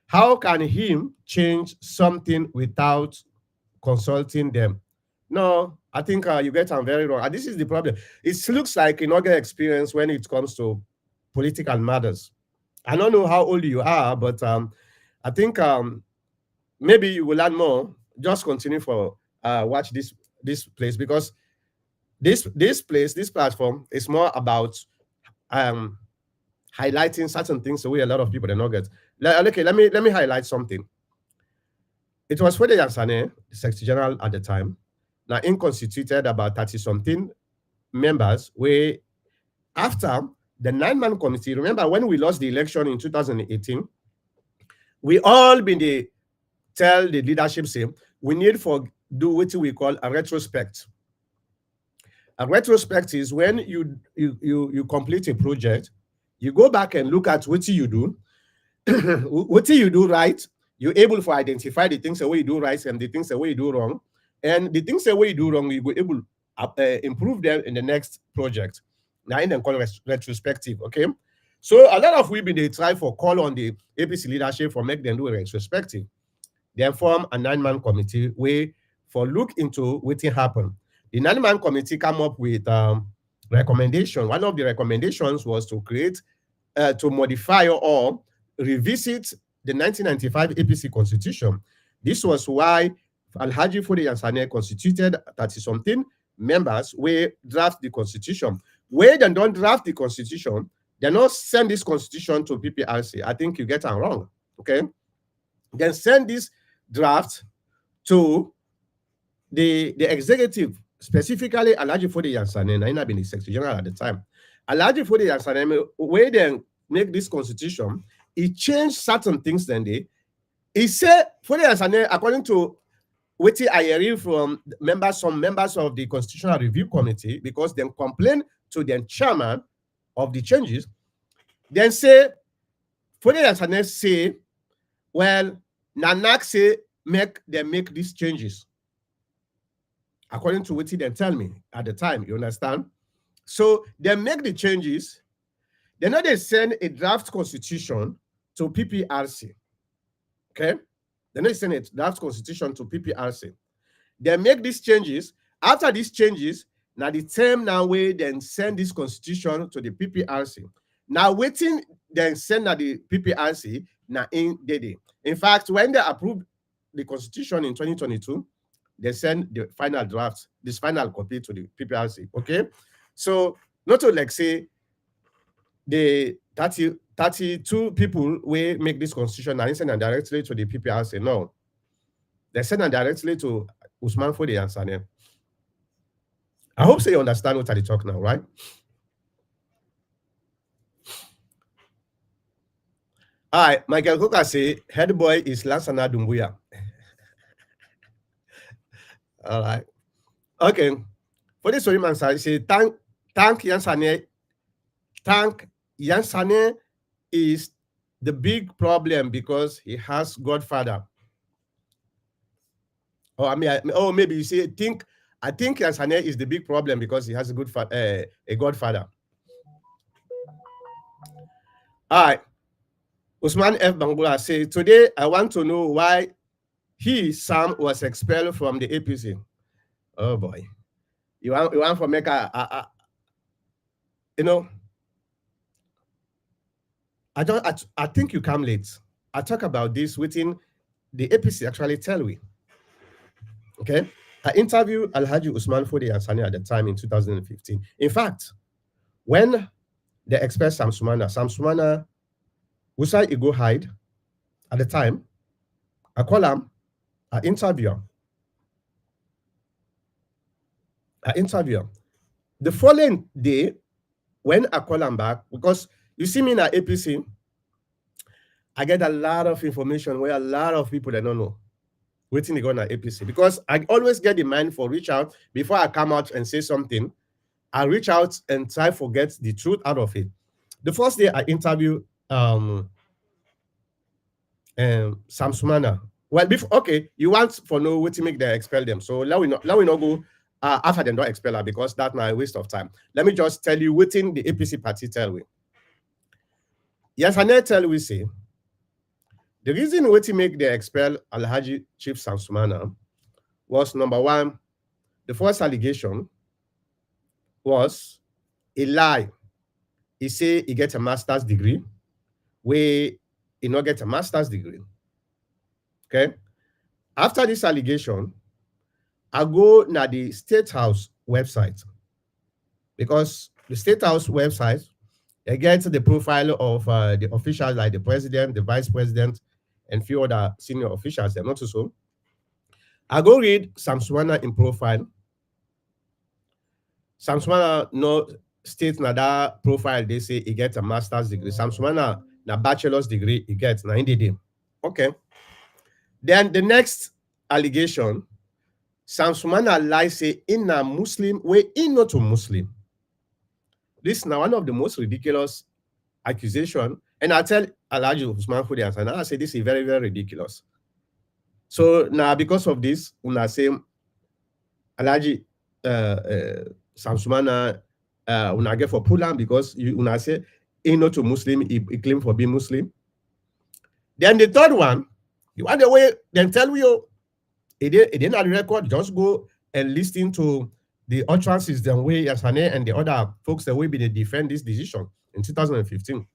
How can him change something without consulting them? No, I think you get them very wrong. And this is the problem. It looks like you not get experience when it comes to political matters. I don't know how old you are, but I think maybe you will learn more. Just continue for watch this place because this platform is more about highlighting certain things the way a lot of people do not get. Okay, let me highlight something. It was Fede Yansane, the Secretary General at the time, now constituted about 30-something members, where after the 9-man committee, remember when we lost the election in 2018, we all been the tell the leadership say we need for do what we call a retrospect. A retrospect is when you complete a project, you go back and look at what you do, what you do right. You're able to identify the things the way you do right and the things the way you do wrong, and the things the way you do wrong, you go able to improve them in the next project. Now in them call retrospective, okay? So a lot of women they try for call on the APC leadership for make them do a retrospective. They form a 9-man committee where for look into what happened. The 9-man committee come up with recommendation. One of the recommendations was to create, to modify or revisit the 1995 APC constitution. This was why Alhaji Fode Yansane constituted 30-something members where draft the constitution. Where they don't draft the constitution, they not send this constitution to PPRC. I think you get it wrong. Okay, then send this draft to the executive, specifically Alhaji Fode Yansane, na him been the Secretary General at the time. Alhaji Fode Yansane, where then make this constitution, he changed certain things then they. He said Fode Yansane, according to what I hear from some members of the Constitutional Review Committee, because they complain to the chairman of the changes, then say Fode Yansane say, well, Nanak say make these changes. According to what they tell me at the time, you understand? So they make the changes. Then now they send a draft constitution to PPRC. Okay? Then they send a draft constitution to PPRC. They make these changes. After these changes, now the term now we then send this constitution to the PPRC. Now waiting, then send now the PPRC now in day. In fact, when they approved the constitution in 2022, they send the final draft, this final copy to the PPRC. Okay, so not to like say the 32 people will make this constitution and send them directly to the PPRC. No, they send them directly to Usman Fode Yansane. I hope so you understand what I talk now, right? All right, Michael Coker say head boy is Lansana Dumbuya. All right. Okay. For this story, man, say thank Yansane. Thank Yansane is the big problem because he has Godfather. Oh, I mean, maybe you say I think Yansane is the big problem because he has a Godfather. All right. Usman F. Bangula say today I want to know why Sam was expelled from the APC. Oh boy, you want for make you know. I think you come late. I talk about this within the APC actually tell we. Okay, I interviewed Alhaji Usman Fode Yansane at the time in 2015. In fact, when they expelled Sam Sumana, Usai he go hide at the time. I call him. I interview. The following day, when I call him back, because you see me in APC, I get a lot of information where a lot of people they don't know waiting to go in APC. Because I always get the mind for reach out before I come out and say something. I reach out and try to get the truth out of it. The first day I interview Sam Sumana. Well, okay, you want for no way to make them expel them. So let we not go after them don't expel her because that's my waste of time. Let me just tell you within the APC party tell we. Yes, I tell we say the reason why to make them expel Alhaji Chief Sam Sumana was number one, the first allegation was a lie. He say he gets a master's degree, where he not get a master's degree. Okay. After this allegation, I go na the State House website because the State House website, they get the profile of the officials like the president, the vice president, and few other senior officials. They're not so. I go read Sam Sumana in profile. Sam Sumana no state na that profile. They say he gets a master's degree. Sam Sumana na bachelor's degree he gets na in. Okay. Then the next allegation, Sam Sumana lie say in a Muslim way, in not a Muslim. This is now one of the most ridiculous accusation. And I tell Alhaji Usman Fode Yansane, I say this is very, very ridiculous. So now because of this, una say Alhaji Sam Sumana una get for Pulam because you una say in not a Muslim, he claim for being Muslim. Then the third one, you want the way, then tell you, it didn't have the record, just go and listen to the utterances, the way Yansane and the other folks that will be to defend this decision in 2015.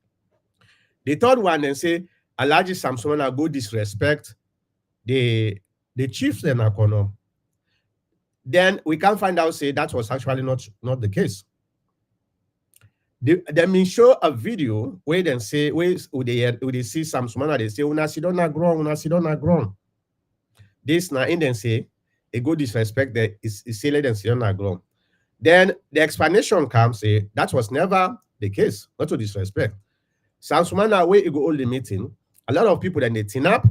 The third one then say, Alhaji Sam Sumana go disrespect the chiefs in Akono. Then we can find out, say that was actually not the case. They may show a video where they say, where they see Sam Sumana, they say, una sit on a ground. this na in dem say a go disrespect the is say let dem sit down na ground. Then the explanation comes say that was never the case, not to disrespect. Sam Sumana, where you go hold the meeting, a lot of people then they tin up,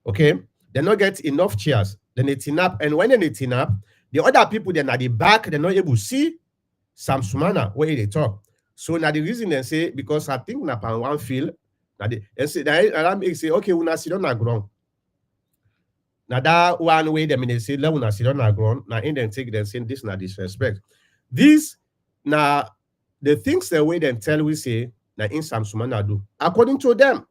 okay? They not get enough chairs, then they tin up, and when they tin up, the other people then at the back, they're not able to see Sam Sumana where they talk. So now the reason they say, because I think na pan one field, now they say that make say, okay, we na sit down na ground. Now that one way them they say, let una sit down na ground. Now in them take them saying this na disrespect. This now the things the way them tell we say na in Sam Sumana do according to them.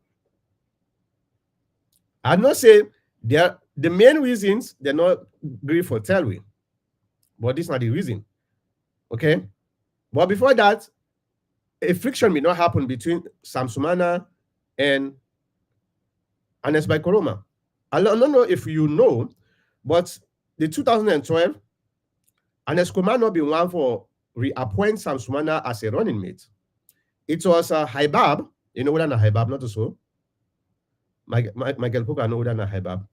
I not say they're the main reasons they're not agree for tell we, but this not the reason. Okay, but before that, a friction may not happen between Sam Sumana and Anes by Koroma. I don't know if you know, but the 2012, Anes Koroma not been one for reappoint Sam Sumana as a running mate. It was a Haibab, you know what a Haibab, not so. Michael Poka know what a Haibab.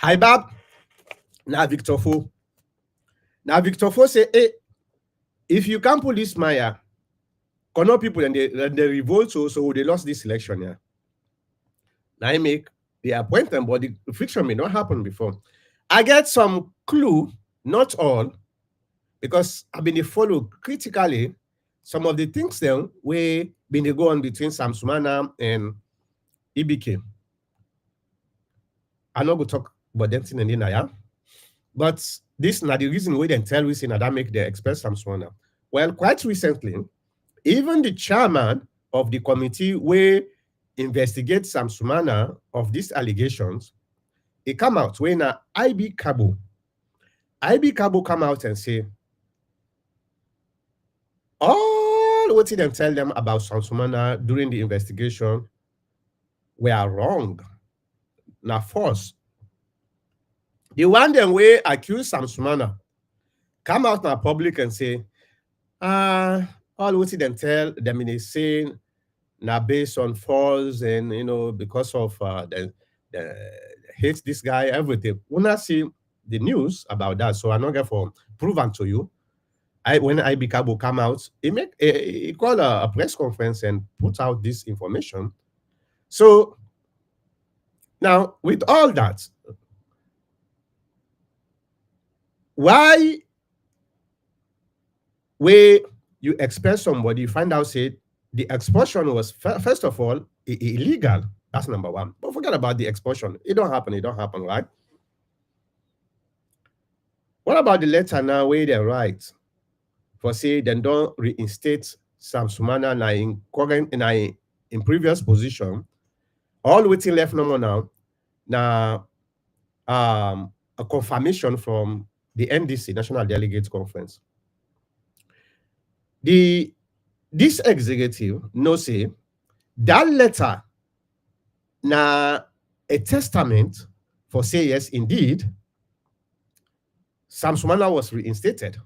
Haibab, now Victor Fo. Now Victor Fo say, hey, if you can't pull this Maya, Kono people and they revolt, so they lost this election. Yeah. Now I make the appointment, but the friction may not happen before. I get some clue, not all, because I've been follow critically some of the things then where been they go on between Sam Sumana and EBK. I'm not going to talk about them in the yeah. But this is not the reason why they tell we say that make the express Sam Sumana. Well, quite recently, even the chairman of the committee where investigate Sam Sumana of these allegations, he come out when IB Cabo come out and say, all what them tell them about Sam Sumana during the investigation were wrong. Now, false. The one them way accuse Sam Sumana come out in public and say, all what them tell them in saying now based on false and because of the hate this guy, everything. When I see the news about that, so I'm not going for proven to you. When IB Cabo come out, he called a press conference and put out this information. So now with all that, why where you expel somebody, you find out say the expulsion was first of all illegal. That's number one. But forget about the expulsion. It don't happen, right? What about the letter now where they write for say they don't reinstate Sam Sumana in previous position? All waiting left no more now a confirmation from the NDC, National Delegates Conference. This executive no say that letter na a testament for say yes, indeed, Sam Sumana was reinstated.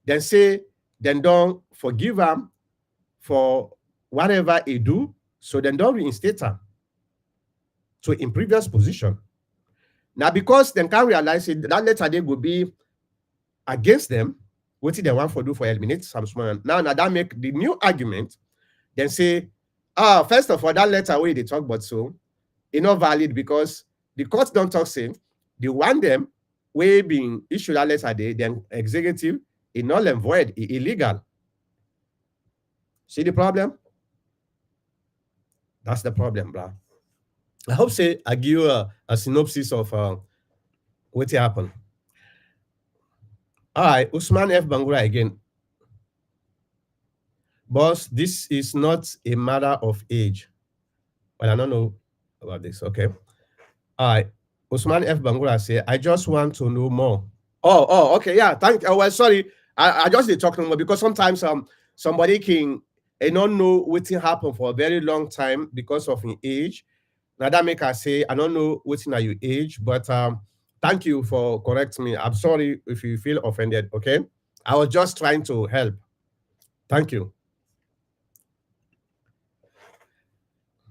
Then say, then don't forgive him for whatever he do, so then don't reinstate him. So in previous position. Now, because they can't realize it, that letter they will be against them, what did they want for do for eliminate Sam Sumana? Now that make the new argument, then say, first of all, that letter where they talk about so, it's not valid because the courts don't talk saying the one them way being issued that letter they then executive is null and void, illegal. See the problem? That's the problem, blah. I hope say I give you a synopsis of what happened. All right, Usman F. Bangura again. Boss, this is not a matter of age. Well, I don't know about this. Okay. All right. Usman F. Bangura say, I just want to know more. Oh, okay. Yeah. Thank you. Well, sorry. I just did talk more because sometimes somebody can not know what happened for a very long time because of his age. Now that make I say, I don't know what's in your age, but thank you for correcting me. I'm sorry if you feel offended, okay? I was just trying to help. Thank you.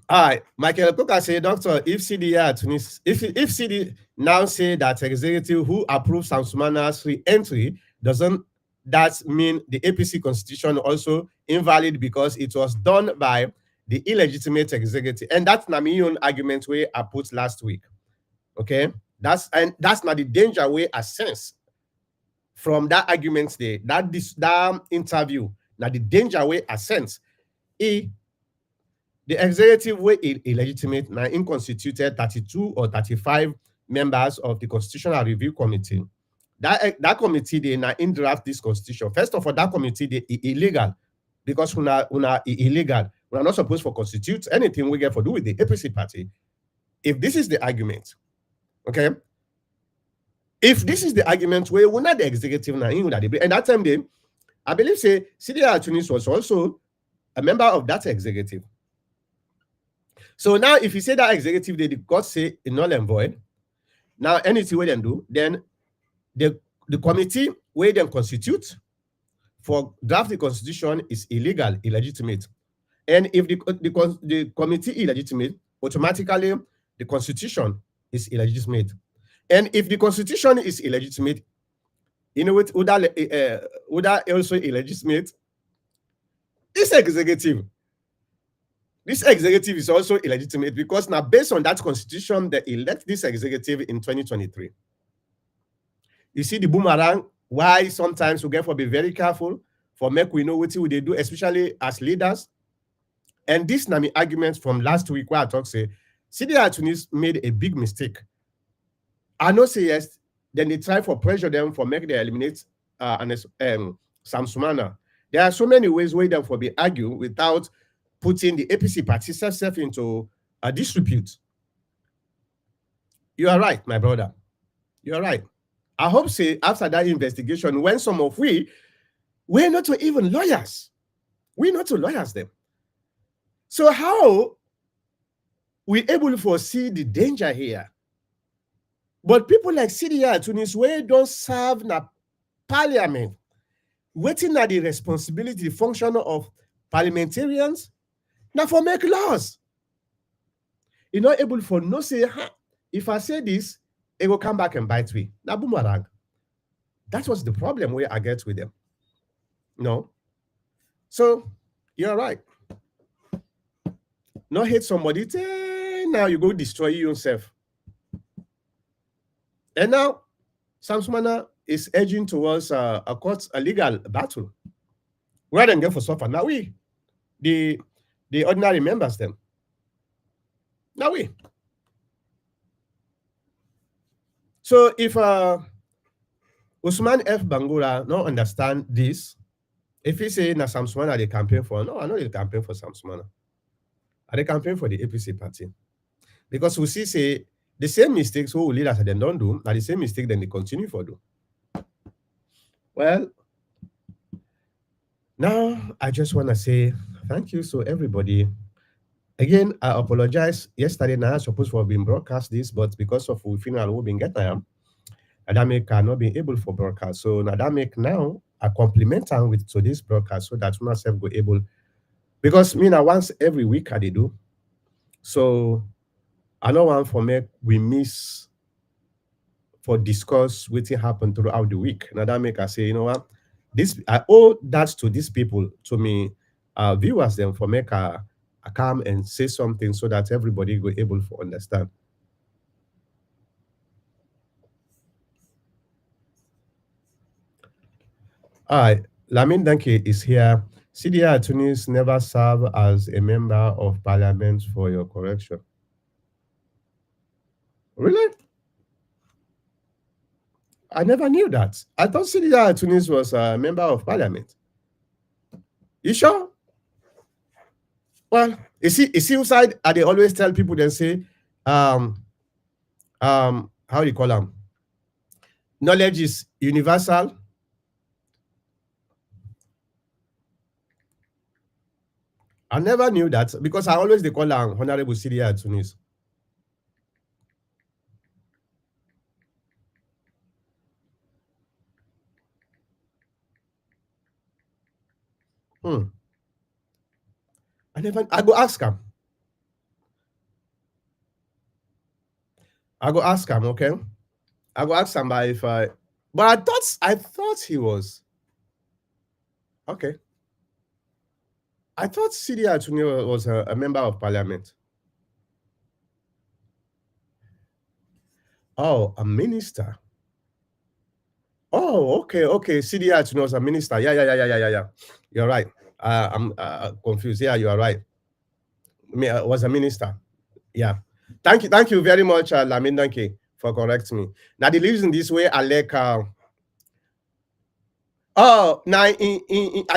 All right, Michael Cook say, Doctor, if CDR Tunis, if CD now say that executive who approves Sumana's re-entry, doesn't that mean the APC constitution also invalid because it was done by the illegitimate executive? And that's my own argument where I put last week. Okay, that's not the danger way I sense from that argument there. That interview, now the danger way I sense. The executive way illegitimate now inconstituted 32 or 35 members of the Constitutional Review Committee. That committee they now in draft this constitution. First of all, that committee they illegal because una illegal. We are not supposed to constitute anything we get for do with the APC party. If this is the argument, okay. If this is the argument where we're not the executive now, and that time they, I believe say CDR Tunis was also a member of that executive. So now, if you say that executive, they got say null and void. Now, anything we them do, then the committee where them constitute for draft the constitution is illegal, illegitimate. And if the committee illegitimate, automatically the constitution is illegitimate. And if the constitution is illegitimate, you know what? Would that also illegitimate? This executive is also illegitimate because now based on that constitution, they elect this executive in 2023. You see the boomerang, why sometimes we get for be very careful for make we know what they do, especially as leaders. And this Nami argument from last week where I talk say, CDR Tunis made a big mistake. I know say yes, then they try for pressure them for make they eliminate Sumana. There are so many ways where them for be argue without putting the APC party self into a dispute. You are right, my brother. You are right. I hope say after that investigation, when some of we're not even lawyers. We're not lawyers them. So how we able to foresee the danger here? But people like CDR Tunis, where don't serve na parliament, waiting at the responsibility, the function of parliamentarians, now for make laws. You're not able for no say, if I say this, it will come back and bite me. Now boomerang. That was the problem where I get with them. No. So you're right. Not hate somebody, now you go destroy yourself. And now Sumana is edging towards a legal battle. Rather than go for suffer. Now the ordinary members them. Now So if Usman F. Bangura not understand this, if he say na Sumana they campaign for, no, I know they campaign for Sumana. Are they campaign for the APC party? Because we see say the same mistakes who leaders them don't do, are the same mistake then they continue for do. Well, now I just want to say thank you so everybody. Again, I apologize. Yesterday now I supposed to have been broadcast this, but because of we final we been get Adamic cannot be able for broadcast. So Adamic now I compliment them with today's broadcast so that myself go able, because me now once every week I do. So I know one for me we miss for discuss what happened throughout the week. Now that make I say, you know what? This I owe that to these people, to me, viewers them for make a come and say something so that everybody go able to understand. All right, Lamin Danke is here. CDR Tunis never served as a member of parliament, for your correction. Really? I never knew that. I thought CDR Tunis was a member of parliament. You sure? Well, you see inside, they always tell people, they say, how do you call them? Knowledge is universal. I never knew that because I always they call them Honorable CDR Tunis. I go ask him. I go ask him, okay? I go ask him if I, but I thought he was okay. I thought Sidi Atuni was a member of parliament. Oh, a minister. Oh, okay. Sidi Atuni was a minister. Yeah. You're right. I'm confused. Yeah, you are right. Was a minister. Yeah. Thank you very much, Lamin Donkey, for correcting me. Now the reason this way, I like oh, now I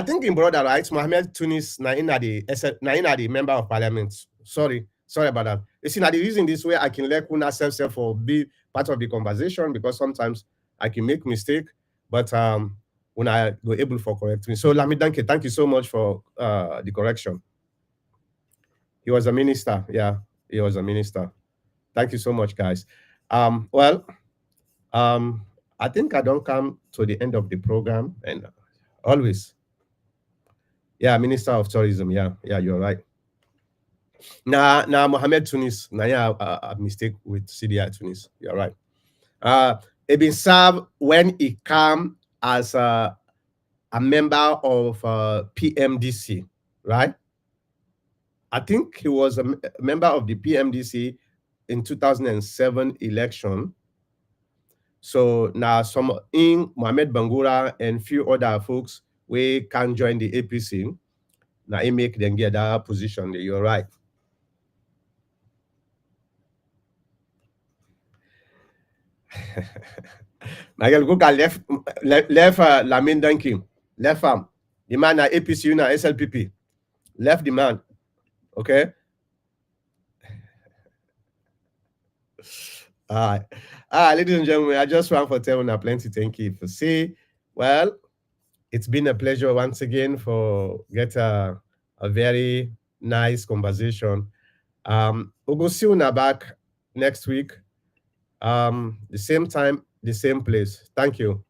think in brother right, Mohammed Tunis now in the member of parliament. Sorry about that. You see, now the reason this way I can let Kuna self for be part of the conversation because sometimes I can make mistake, but when I go able for correct me. So Lamin Donkey, thank you so much for the correction. He was a minister. Yeah, he was a minister. Thank you so much, guys. Well, um, I think I don't come to the end of the program, and always, yeah, Minister of Tourism. Yeah, you're right. Now, Mohammed Tunis. Now, yeah, a mistake with CDI Tunis. You're right. He been served when he came as a member of PMDC, right? I think he was a member of the PMDC in 2007 election. So now some in Mohamed Bangura and few other folks we can join the APC. Now it make them get that position. You're right. Michael Guga left Lamin Dunking, left him. The man at APC na SLPP. Left the man. Okay. All right. Ladies and gentlemen, I just want for telling plenty thank you for say. Well, it's been a pleasure once again for get a very nice conversation. We'll go see you back next week. The same time, the same place. Thank you.